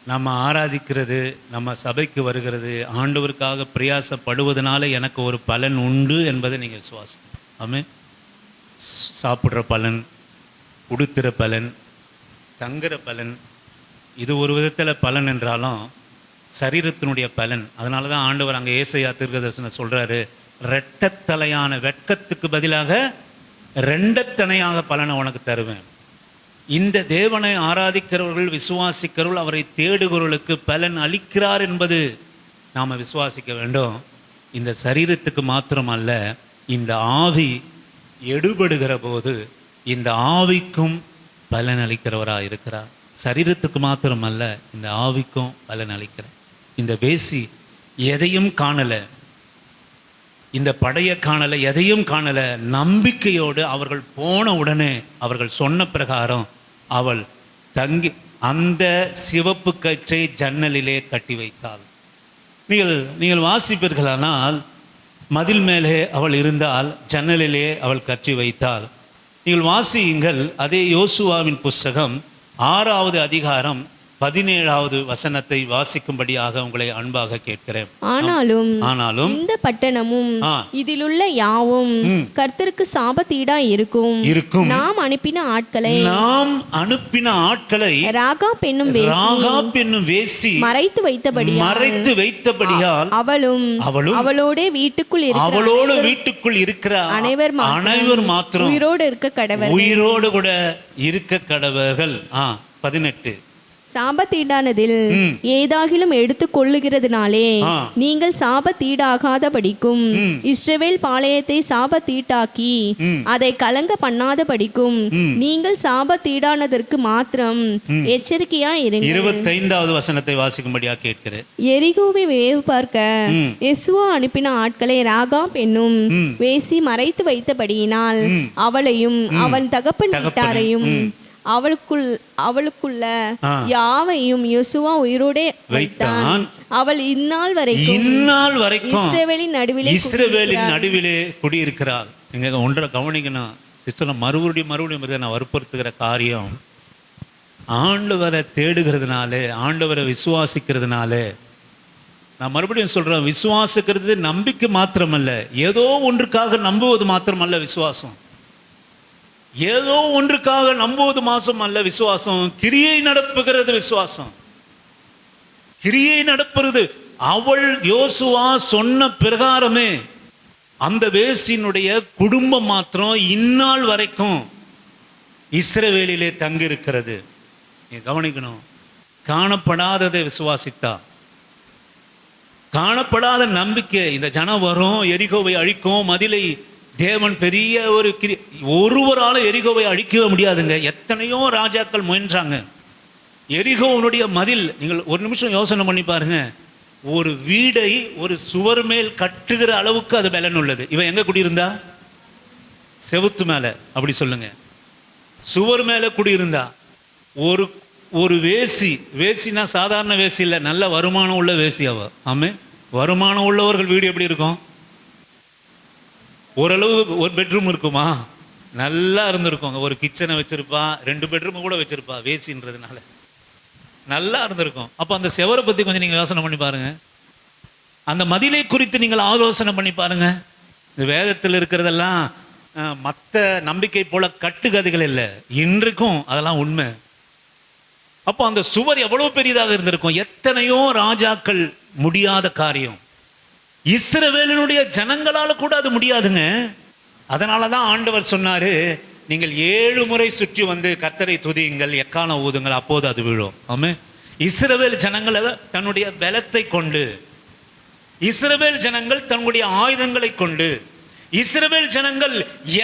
நம்ம ஆராதிக்கிறது, நம்ம சபைக்கு வருகிறது, ஆண்டவருக்காக பிரயாசப்படுவதனால எனக்கு ஒரு பலன் உண்டு என்பதை நீங்கள் விசுவாசம். ஆமே, சாப்பிட்ற பலன், உடுத்துகிற பலன், தங்குற பலன், இது ஒரு விதத்தில் பலன் என்றாலும் சரீரத்தினுடைய பலன். அதனால தான் ஆண்டவர் அங்கே ஏசாயா தீர்க்கதரிசனம் சொல்கிறாரு, ரெட்டத்தலையான வெட்கத்துக்கு பதிலாக ரெண்டத்தனையாக பலனை உனக்கு தருவேன். இந்த தேவனை ஆராதிக்கிறவர்கள், விசுவாசிக்கிறவர்கள், அவரை தேடுகிறவர்களுக்கு பலன் அளிக்கிறார் என்பது நாம் விசுவாசிக்க வேண்டும். இந்த சரீரத்துக்கு மாத்திரமல்ல, இந்த ஆவி எடுபடுகிற போது இந்த ஆவிக்கும் பலன் அளிக்கிறவராக இருக்கிறார். சரீரத்துக்கு மாத்திரமல்ல, இந்த ஆவிக்கும் பலன் அளிக்கிறார். இந்த வேசி எதையும் காணலை, இந்த படைய காணலை, எதையும் காணலை, நம்பிக்கையோடு அவர்கள் போன உடனே அவர்கள் சொன்ன பிரகாரம் அவள் தங்கி அந்த சிவப்பு கயிற்றை ஜன்னலிலே கட்டி வைத்தாள். நீங்கள் வாசிப்பீர்களானால், மதில் மேலே அவள் இருந்தால், ஜன்னலிலே அவள் கட்டி வைத்தாள். நீங்கள் வாசியுங்கள், அதே யோசுவாவின் புஸ்தகம் 6வது அதிகாரம் 17வது வசனத்தை வாசிக்கும்படியாக உங்களை அன்பாக கேட்கிறேன். ஆனாலும் இந்த பட்டணமும் இதிலுள்ள யாவும் கர்த்தருக்கு சாபத்தீடா இருக்கும். நாம் அனுப்பின ஆட்களை ராகாப் என்னும் வேசி மறைத்து வைத்தபடியால் அவளும் அவளோட வீட்டுக்குள் இருக்கிற அனைவர் மாத்திரம் உயிரோடு கூட இருக்க கடவர்கள். 18 சாபத்தீடானதில் ஏதாகிலும் எடுத்துக் கொள்ளுகிறதுனாலே நீங்கள் சாபத்தீடாகாதபடிக்கும் இஸ்ரவேல் பாளையத்தை சாபத்தீட்டாக்கி அதை கலங்க பண்ணாதபடிக்கும் நீங்கள் சாபத்தீடானதற்கு மாத்திரம் எச்சரிக்கையா இருங்க. 25வது வசனத்தை வாசிக்கும்படியா கேட்கிறேன். எரிகோவை வேவு பார்க்க யெசுவா அனுப்பின ஆட்களை ராகாப் என்னும் வேசி மறைத்து வைத்தபடியினால் அவளையும் அவள் தகப்பன் வீட்டாரையும் அவளுக்குள்ள யாவையும் யோசுவா உயிரோடே வைத்தான். அவள் இந்நாள் வரைக்கும் இஸ்ரவேலின் நடுவிலே குடியிருக்கிறாள். நீங்கள் ஒன்றை கவனிக்கணும் சிஸ்டர், மறுபடியும் நான் வற்புறுத்துகிற காரியம், ஆண்டவரை தேடுகிறதுனால, ஆண்டவரை விசுவாசிக்கிறதுனால, நான் மறுபடியும் சொல்கிறேன், விசுவாசிக்கிறது நம்பிக்கை மாத்திரமல்ல, ஏதோ ஒன்றுக்காக நம்புவது மாத்திரமல்ல விசுவாசம். ஏதோ ஒன்றுக்காக நம்புவது மாசம் அல்ல விசுவாசம். கிரியை நடப்புகிறது விசுவாசம். கிரியை நடப்புறது. அவள் யோசுவா சொன்ன பிரகாரமே அந்த வேசியினுடைய குடும்பம் மாத்திரம் இந்நாள் வரைக்கும் இஸ்ரவேலிலே தங்கியிருக்கிறது. நீ கவனிக்கணும், காணப்படாததை விசுவாசித்தா, காணப்படாத நம்பிக்கை, இந்த ஜனம் வரும், எரிகோவை அழிக்கும், மதிலை தேவன் பெரிய ஒருவரால எரிகோவை அழிக்கவே முடியாதுங்க. எத்தனையோ ராஜாக்கள் முயன்றாங்க. எரிகோவனுடைய மதில், நீங்கள் ஒரு நிமிஷம் யோசனை பண்ணி பாருங்க, ஒரு வீடை ஒரு சுவர் மேல் கட்டுகிற அளவுக்கு அது பலன் உள்ளது. இவன் எங்க குடியிருந்தா? செவுத்து மேல. அப்படி சொல்லுங்க, சுவர் மேல குடியிருந்தா. ஒரு வேசினா சாதாரண வேசி இல்லை, நல்ல வருமானம் உள்ள வேசி அவ. ஆமே, வருமானம் உள்ளவர்கள் வீடு எப்படி இருக்கும்? ஓரளவு ஒரு பெட்ரூம் இருக்குமா? நல்லா இருந்திருக்கும். ஒரு கிச்சனை வச்சிருப்பா, 2 பெட்ரூம் கூட வச்சிருப்பா, வேசின்றதுனால நல்லா இருந்திருக்கும். அப்போ அந்த செவரை பற்றி கொஞ்சம் நீங்கள் யோசனை பண்ணி பாருங்க. அந்த மதிலை குறித்து நீங்கள் ஆலோசனை பண்ணி பாருங்க. இந்த வேதத்தில் இருக்கிறதெல்லாம் மற்ற நம்பிக்கை போல கட்டுக்கதைகள் இல்லை, இன்றைக்கும் அதெல்லாம் உண்மை. அப்போ அந்த சுவர் எவ்வளவு பெரியதாக இருந்திருக்கும். எத்தனையோ ராஜாக்கள் முடியாத காரியம். இஸ்ரவேலினுடைய ஜனங்களால கூட அது முடியாதுங்க. அதனாலதான் ஆண்டவர் சொன்னாரு, நீங்கள் 7 முறை சுற்றி வந்து கர்த்தரை துதியுங்கள், எக்காலம் ஊதுங்கள், அப்போது அது விழும். ஆமே. இஸ்ரவேல் ஜனங்களை தன்னுடைய பலத்தை கொண்டு, இஸ்ரவேல் ஜனங்கள் தன்னுடைய ஆயுதங்களை கொண்டு, இஸ்ரவேல் ஜனங்கள்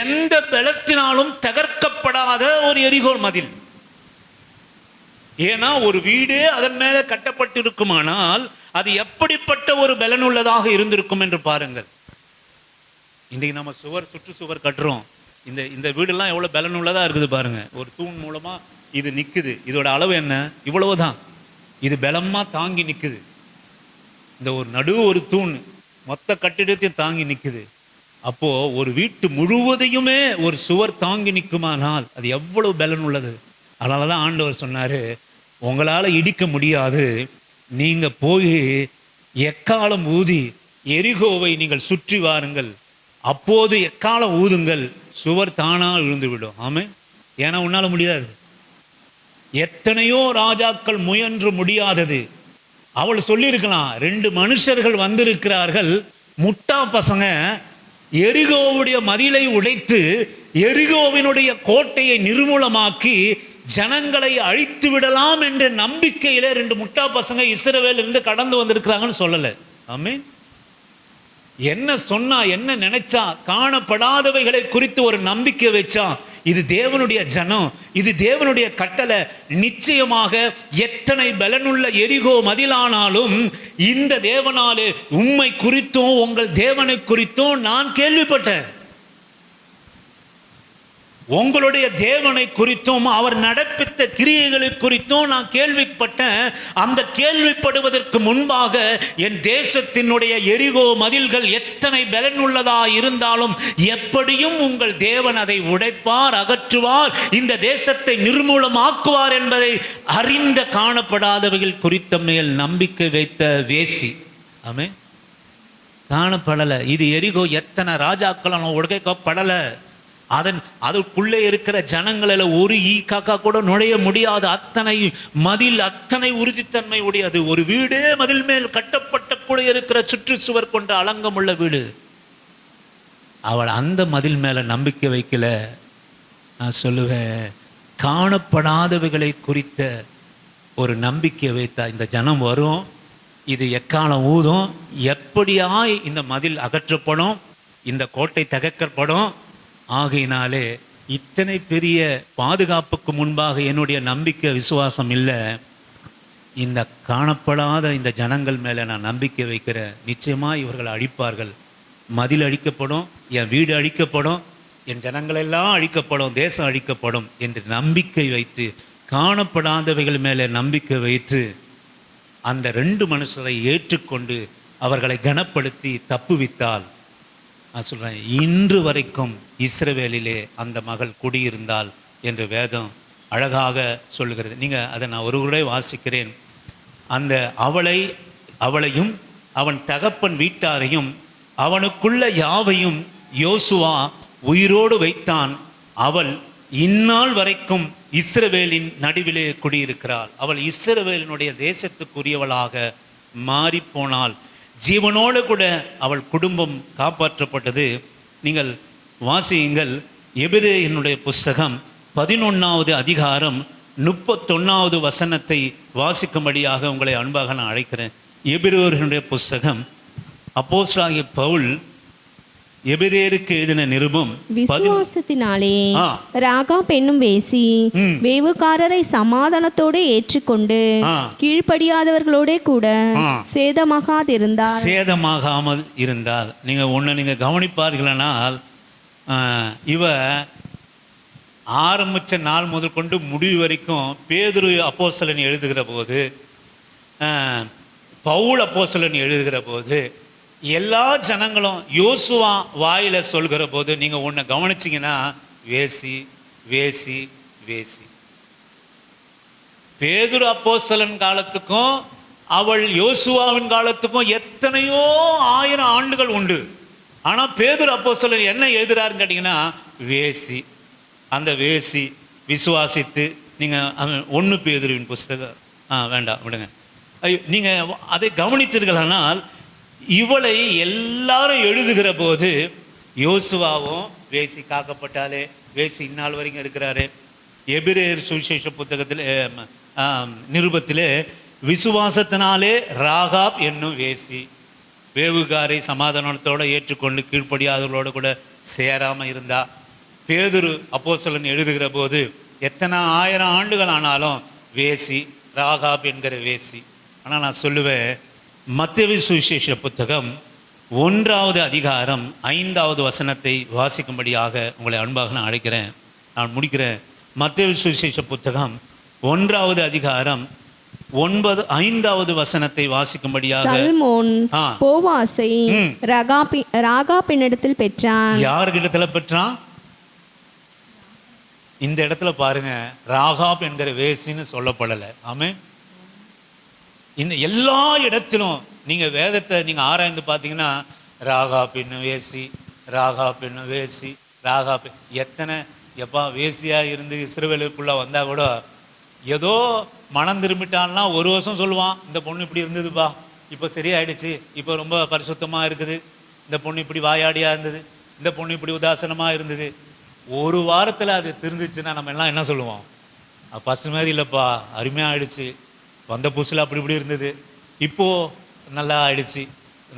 எந்த பலத்தினாலும் தகர்க்கப்படாத ஒரு எரிகோ மதில். ஏன்னா ஒரு வீடே அதன் மேல கட்டப்பட்டிருக்குமானால் அது எப்படிப்பட்ட ஒரு பலனுள்ளதாக இருந்திருக்கும் என்று பாருங்கள். இன்றைக்கு நம்ம சுற்று சுவர் கட்டுறோம். இந்த வீடெல்லாம் எவ்வளவு பலனுள்ளதா இருக்குது பாருங்க. ஒரு தூண் மூலமா இது நிக்குது. இதோட அளவு என்ன? இவ்வளவுதான். இது பலமா தாங்கி நிக்குது. இந்த ஒரு தூண் மொத்த கட்டிடத்தையும் தாங்கி நிக்குது. அப்போ ஒரு வீட்டு முழுவதையுமே ஒரு சுவர் தாங்கி நிற்குமானால் அது எவ்வளவு பலன் உள்ளது. அதனாலதான் ஆண்டவர் சொன்னாரு, உங்களால இடிக்க முடியாது, நீங்க போய் எக்காலம் ஊதி எரிகோவை நீங்கள் சுற்றி வாருங்கள், அப்போது எக்காலம் ஊதுங்கள், சுவர் தானா விழுந்து விடும். ஆமே. ஏன்னா உன்னால முடியாது. எத்தனையோ ராஜாக்கள் முயன்று முடியாதது. அவள் சொல்லியிருக்கலாம், 2 மனுஷர்கள் வந்திருக்கிறார்கள், முட்டா பசங்க, எரிகோவுடைய மதிலை உடைத்து எரிகோவினுடைய கோட்டையை நிர்மூலமாக்கி ஜனங்களை அழித்து விடலாம் என்ற நம்பிக்கையில 2 முட்டா பசங்க இஸ்ரவேலில் இருந்து கடந்து வந்திருக்கிறாங்கன்னு சொல்லல. ஆமென். என்ன சொன்னா, என்ன நினைச்சா, காணப்படாதவைகளை குறித்து ஒரு நம்பிக்கை வச்சா, இது தேவனுடைய ஜனம், இது தேவனுடைய கட்டளை, நிச்சயமாக எத்தனை பலனுள்ள எரிகோ மதிலானாலும் இந்த தேவனாலே உம்மை குறித்தும் உங்கள் தேவனை குறித்தும் நான் கேள்விப்பட்டேன். உங்களுடைய தேவனை குறித்தும் அவர் நடப்பித்த கிரியைகளை குறித்தும் நான் கேள்விப்பட்டேன். அந்த கேள்விப்படுவதற்கு முன்பாக என் தேசத்தினுடைய எரிகோ மதில்கள் எத்தனை பலனுள்ளதா இருந்தாலும் எப்படியும் உங்கள் தேவன் அதை உடைப்பார், அகற்றுவார், இந்த தேசத்தை நிர்மூலமாக்குவார் என்பதை அறிந்த காணப்படாதவைகள் குறித்த மேல் நம்பிக்கை வைத்த வேசி. ஆமே. காணப்படலை. இது எரிகோ எத்தனை ராஜாக்கள் உடைக்கப்படலை. அதற்குள்ளே இருக்கிற ஜனங்களில் ஒரு ஈ காக்கா கூட நுழைய முடியாது. அத்தனை மதில், அத்தனை உறுதித்தன்மை உடையது. ஒரு வீடே மதில் மேல் கட்டப்பட்ட கூட இருக்கிற சுற்றுச்சுவர் கொண்ட அலங்கமுள்ள வீடு. அவள் அந்த மதில் மேல நம்பிக்கை வைக்கல. நான் சொல்லுவேன், காணப்படாதவைகளை குறித்த ஒரு நம்பிக்கை வைத்தா இந்த ஜனம் வரும், இது எக்காலம் ஊதும், எப்படியாய் இந்த மதில் அகற்றப்படும், இந்த கோட்டை தகர்க்கப்படும். ஆகையினாலே இத்தனை பெரிய பாதுகாப்புக்கு முன்பாக என்னுடைய நம்பிக்கை விசுவாசம் இல்லை. இந்த காணப்படாத இந்த ஜனங்கள் மேலே நான் நம்பிக்கை வைக்கிறேன். நிச்சயமாக இவர்கள் அழிப்பார்கள். மதில் அழிக்கப்படும், என் வீடு அழிக்கப்படும், என் ஜனங்களெல்லாம் அழிக்கப்படும், தேசம் அழிக்கப்படும் என்று நம்பிக்கை வைத்து, காணப்படாதவைகள் மேலே நம்பிக்கை வைத்து அந்த 2 மனுஷரை ஏற்றுக்கொண்டு அவர்களை கனப்படுத்தி தப்புவித்தால் நான் சொல்கிறேன், இன்று வரைக்கும் இஸ்ரவேலிலே அந்த மகள் குடியிருந்தாள் என்று வேதம் அழகாக சொல்லுகிறது. நீங்கள் அதை நான் ஒரு முறை வாசிக்கிறேன். அந்த அவளையும் அவன் தகப்பன் வீட்டாரையும் அவனுக்குள்ள யாவையும் யோசுவா உயிரோடு வைத்தான். அவள் இந்நாள் வரைக்கும் இஸ்ரவேலின் நடுவிலே குடியிருக்கிறாள். அவள் இஸ்ரவேலினுடைய தேசத்துக்குரியவளாக மாறி போனாள். ஜீவனோடு கூட அவள் குடும்பம் காப்பாற்றப்பட்டது. நீங்கள் வாசியுங்கள், எபிரேயனுடைய புஸ்தகம் 11வது அதிகாரம் 31வது வசனத்தை வாசிக்கும்படியாக உங்களை அன்பாக நான் அழைக்கிறேன். எபிரேயனுடைய புஸ்தகம், அப்போஸ்தலனாகிய பவுல் எபிரேயருக்கு எழுதின நிருபம், விசுவாசத்தினாலே ராகாப் என்னும் வேசி வேவுகாரரை சமாதானத்தோடு ஏற்றுக்கொண்டு கீழ்ப்படியாதவர்களோட கூட சேதமாகாமல் இருந்தால். நீங்க கவனிப்பார்களானால், இவ ஆரம்பிச்ச நாள் முதல் கொண்டு முடிவு வரைக்கும் பேதுரு அப்போஸ்தலன் எழுதுகிற போது, பவுல் அப்போஸ்தலன் எழுதுகிற போது, எல்லா ஜனங்களும் யோசுவா வாயில சொல்கிற போது நீங்க ஒன்றை கவனிச்சிங்கன்னா, வேசி வேசி வேசி. பேதுரு அப்போஸ்தலன் காலத்துக்கும் அவள் யோசுவாவின் காலத்துக்கும் எத்தனையோ 1000 ஆண்டுகள் உண்டு. ஆனால் பேதுரு அப்போஸ்தலன் என்ன எழுதுறாருன்னு கேட்டிங்கன்னா, வேசி. அந்த வேசி விசுவாசித்து, நீங்கள் 1 பேதுருவின் புஸ்தகம் வேண்டாம் விடுங்க, நீங்கள் அதை கவனித்தீர்களானால், இவளை எல்லாரும் எழுதுகிற போது யோசுவாவும் வேசி காக்கப்பட்டாலே, வேசி இந்நாள் வரைக்கும் இருக்கிறாரு. எபிரேயர் சுவிசேஷ புத்தகத்தில் நிருபத்திலே விசுவாசத்தினாலே ராகாப் என்னும் வேசி வேவுகாரை சமாதானத்தோடு ஏற்றுக்கொண்டு கீழ்ப்படியாதவர்களோடு கூட சேராமல் இருந்தா. பேதுரு அப்போஸ்தலன் எழுதுகிற போது எத்தனை 1000 ஆண்டுகள் ஆனாலும் வேசி, ராகாப் என்கிற வேசி. ஆனால் நான் சொல்லுவேன், மத்தேயு சுவிசேஷ புத்தகம் 1வது அதிகாரம் 5வது வசனத்தை வாசிக்கும்படியாக உங்களை அன்பாக நான் அழைக்கிறேன். நான் முடிக்கிறேன். மத்தேயு சுவிசேஷ புத்தகம் 1வது அதிகாரம் 5வது வசனத்தை வாசிக்கும்படியாக. சல்மோன் போவாசை ராகாபினிடத்தில் பெற்றான். யார்கிட்ட பெற்றான்? இந்த இடத்துல பாருங்க, ராகாப் என்கிற வேசின்னு சொல்லப்படலை. ஆமென். இந்த எல்லா இடத்திலும் நீங்க வேதத்தை நீங்க ஆராய்ந்து பார்த்தீங்கன்னா, ராகாப் என்னும் வேசி, ராகாப் என்னும் வேசி, ராகாப். எத்தனை எப்பா வேசியா இருந்து இஸ்ரவேலுக்குள்ள வந்தா கூட ஏதோ மனம் திரும்பிட்டான்னா 1 வருஷம் சொல்லுவான், இந்த பொண்ணு இப்படி இருந்ததுப்பா, இப்போ சரியாயிடுச்சு, இப்போ ரொம்ப பரிசுத்தமா இருக்குது, இந்த பொண்ணு இப்படி வாயாடியா இருந்தது, இந்த பொண்ணு இப்படி உதாசனமா இருந்தது. 1 வாரத்தில் அது திருந்துச்சுன்னா நம்ம எல்லாம் என்ன சொல்லுவோம்? ஃபஸ்ட்டு மாதிரி இல்லைப்பா, அருமையாக ஆயிடுச்சு, வந்த புதுசில் அப்படி இப்படி இருந்தது, இப்போது நல்லா ஆயிடுச்சு,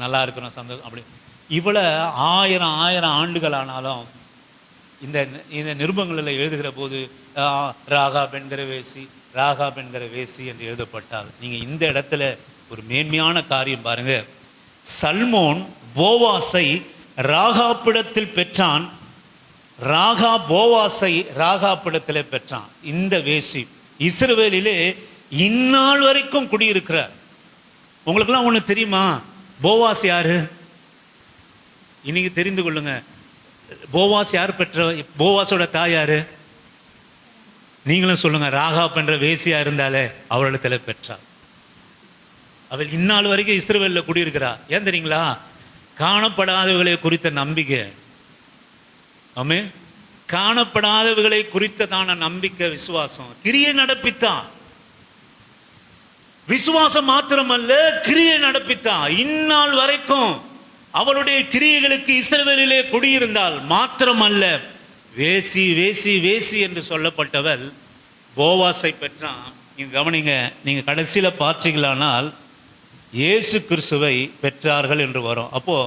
நல்லா இருக்கணும், சந்தோஷம். அப்படி இவ்வளோ 1000 ஆண்டுகள் ஆனாலும் இந்த இந்த நிருபங்களில் எழுதுகிற போது ராகாப் என்கிற வேசி, ராகாப் என்கிற வேசி என்று எழுதப்பட்டால், நீங்கள் இந்த இடத்துல ஒரு மேன்மையான காரியம் பாருங்க. சல்மோன் போவாசை ராகாப்பிடத்தில் பெற்றான், போவாசை ராகாப்பிடத்தில் பெற்றான். இந்த வேசி இஸ்ரவேலிலே இந்நாள் வரைக்கும் குடியிருக்கிறார். உங்களுக்கெல்லாம் ஒன்று தெரியுமா? போவாஸ் யாரு? இன்னைக்கு தெரிந்து கொள்ளுங்க. போவாஸ் யார் பெற்ற? போவாஸோட தாய் யாரு? நீங்களும் சொல்லுங்க. ராகாப் என்ற வேசியா இருந்தாலே அவளிடத்துல பெற்றார். அவள் இந்நாள் வரைக்கும் இஸ்ரவேலில் குடியிருக்கிறா. ஏன் தெரியுங்களா? காணப்படாதவர்களை குறித்த நம்பிக்கை. ஆமே. காணப்படாதவர்களை குறித்ததான நம்பிக்கை, விசுவாசம். கிரியை நடப்பித்தான். விசுவாசம் மாத்திரமல்ல, கிரியை நடப்பித்தான். இந்நாள் வரைக்கும் அவளுடைய கிரியைகளுக்கு இஸ்ரவேலிலே குடியிருந்தால் மாத்திரமல்ல, வேசி வேசி வேசி என்று சொல்லப்பட்டவள் போவாசை பெற்றான். நீங்க கவனிங்க, நீங்க கடைசியில பார்த்தீங்களானால் இயேசு கிறிஸ்துவை பெற்றார்கள் என்று வரும். அப்போ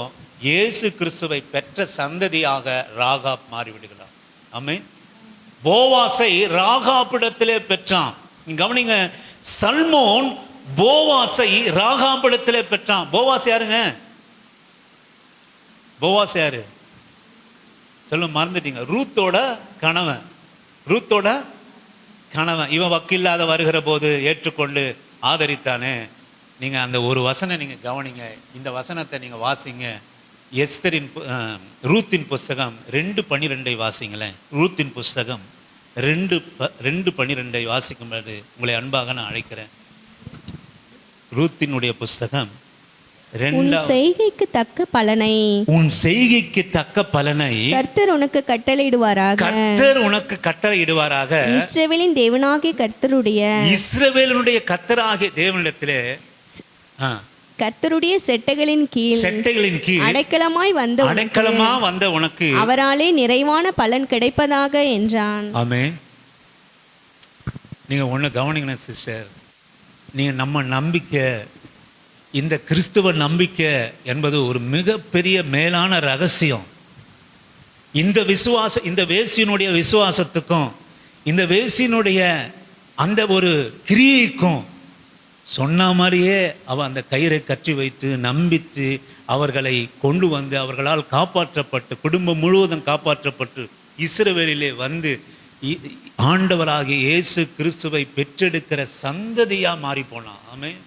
இயேசு கிறிஸ்துவை பெற்ற சந்ததியாக ராகாப் மாறிவிடுகிறார். ஆமென். போவாசை ராகாப்பிடத்திலே பெற்றான். நீங்க கவனிங்க, சல்மோன் போவாசை ராகாப்பிடத்திலே பெற்றான். போவாஸ் யாருங்க? போவாஸ் யாரு சொல்லுங்க, மறந்துட்டீங்க. ரூத்தோட கணவன். ரூத்தோட கணவன். இவன் வக்கில்லாத வருகிற போது ஏற்றுக்கொண்டு ஆதரித்தானே. நீங்க அந்த ஒரு வசனம் நீங்க கவனிங்க, இந்த வசனத்தை நீங்க வாசிங்க. ரூத்தின் புஸ்தகம் 2:12 வாசிங்களேன். ரூத்தின் புஸ்தகம் 2:12 வாசிக்கும்போது உங்களை அன்பாக நான் அழைக்கிறேன். ரூத்தினுடைய புஸ்தகம் உன் செய்கைக்கு தக்க பலனை கர்த்தர் உனக்கு கட்டளையிடுவாராக. இஸ்ரவேலின் தேவனாகிய கர்த்தருடைய தேவனிடத்திலே கர்த்தருடைய செட்டைகளின் கீழ் அடைக்கலமாய் வந்த உனக்கு அவராலே நிறைவான பலன் கிடைப்பதாக என்றான். ஆமென். நீங்க ஒண்ணு கவனிங்க சிஸ்டர், நீங்க நம்ம நம்பிக்கை, இந்த கிறிஸ்துவ நம்பிக்கை என்பது ஒரு மிகப்பெரிய மேலான ரகசியம். இந்த வேசியினுடைய விசுவாசத்துக்கும் இந்த வேசியினுடைய அந்த ஒரு கிரியைக்கும் சொன்ன மாதிரியே அவன் அந்த கயிறை கற்றி வைத்து நம்பித்து அவர்களை கொண்டு வந்து அவர்களால் காப்பாற்றப்பட்டு குடும்பம் முழுவதும் காப்பாற்றப்பட்டு இஸ்ரவேலிலே வந்து ஆண்டவராகிய இயேசு கிறிஸ்துவை பெற்றெடுக்கிற சந்ததியா மாறி போனான். ஆமென்.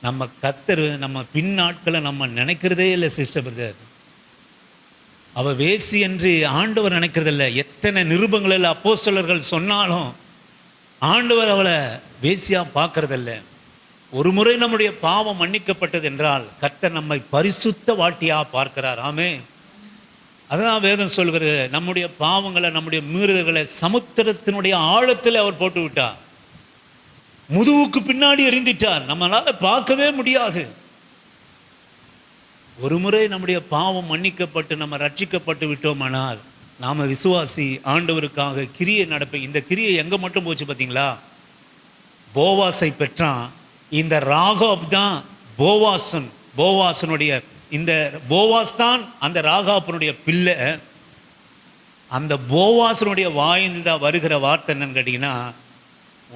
நம்ம கர்த்தர் நம்ம பின்னாட்களை நம்ம நினைக்கிறதே இல்லை சிஸ்டர் பிரதர். அவ வேசி என்று ஆண்டவர் நினைக்கிறதில்ல. எத்தனை நிருபங்களில் அப்போஸ்தலர்கள் சொன்னாலும் ஆண்டவர் அவளை வேசியா பார்க்கறதில்ல. ஒரு முறை நம்முடைய பாவம் மன்னிக்கப்பட்டது என்றால் கர்த்தர் நம்மை பரிசுத்த வாட்டியா பார்க்கிறார். ஆமென். அதான் வேதம் சொல்கிறது, நம்முடைய பாவங்களை நம்முடைய மீறுதல்களை சமுத்திரத்தினுடைய ஆழத்தில் அவர் போட்டு விட்டார், முதுகுக்கு பின்னாடி எறிந்திட்டார், நம்மளால பார்க்கவே முடியாது. ஒரு முறை நம்முடைய பாவம் மன்னிக்கப்பட்டு நம்ம ரட்சிக்கப்பட்டு விட்டோமானால் நாம விசுவாசி ஆண்டவருக்காக கிரியை நடப்ப. இந்த கிரியை எங்க மட்டும் போச்சு பார்த்தீங்களா? போவாசை பெற்றான். இந்த ராகாப் தான் போவாசனுடைய இந்த போவாஸ் தான் அந்த ராகாப்பனுடைய பிள்ளை. அந்த போவாசனுடைய வாயிலில் தான் வருகிற வார்த்தை என்னன்னு கேட்டீங்கன்னா,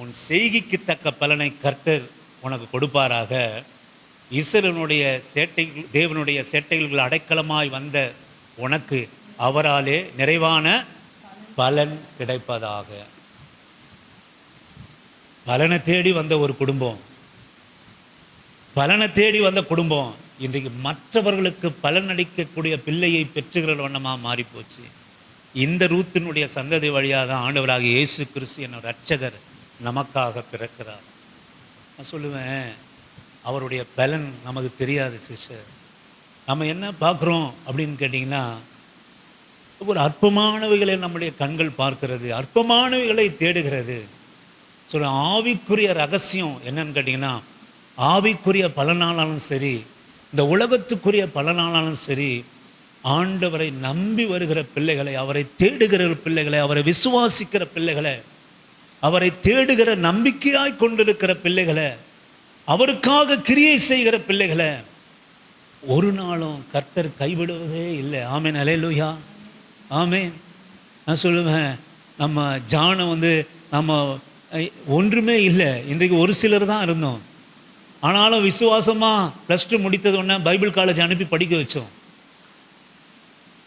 உன் செய்கைக்கு தக்க பலனை கர்த்தர் உனக்கு கொடுப்பாராக. இஸ்ரவேலுடைய தேவனுடைய சேட்டைகள் அடைக்கலமாய் வந்த உனக்கு அவராலே நிறைவான பலன் கிடைப்பதாக. பலனை தேடி வந்த ஒரு குடும்பம், பலனை தேடி வந்த குடும்பம் இன்றைக்கு மற்றவர்களுக்கு பலன் அளிக்கக்கூடிய பிள்ளையை பெற்றுகிற வண்ணமாக மாறிப்போச்சு. இந்த ரூத்தினுடைய சந்ததி வழியாக தான் ஆண்டவராக இயேசு கிறிஸ்து என்ற ரட்சகர் நமக்காக பிறக்கிறார். நான் சொல்லுவேன், அவருடைய பலன் நமக்கு தெரியாது சிஸ்டர். நம்ம என்ன பார்க்குறோம் அப்படின்னு கேட்டிங்கன்னா, ஒரு அற்பமானவைகளை நம்முடைய கண்கள் பார்க்கிறது, அற்பமானவைகளை தேடுகிறது. சொல்ல ஆவிக்குரிய ரகசியம் என்னன்னு கேட்டிங்கன்னா, ஆவிக்குரிய பலனாலும் சரி இந்த உலகத்துக்குரிய பலனாலும் சரி ஆண்டவரை நம்பி வருகிற பிள்ளைகளை, அவரை தேடுகிற பிள்ளைகளை, அவரை விசுவாசிக்கிற பிள்ளைகளை, அவரை தேடுகிற நம்பிக்கையாய் கொண்டிருக்கிற பிள்ளைகளை, அவருக்காக கிரியை செய்கிற பிள்ளைகளை ஒரு நாளும் கர்த்தர் கைவிடுவதே இல்லை. ஆமென். அல்லேலூயா. ஆமென். நான் சொல்லுவேன், நம்ம ஜானை நம்ம ஒன்றுமே இல்லை, இன்றைக்கு ஒரு சிலர் தான் இருந்தோம். ஆனாலும் விசுவாசமாக +2 முடித்தது ஒன்று பைபிள் காலேஜ் அனுப்பி படிக்க வச்சோம்.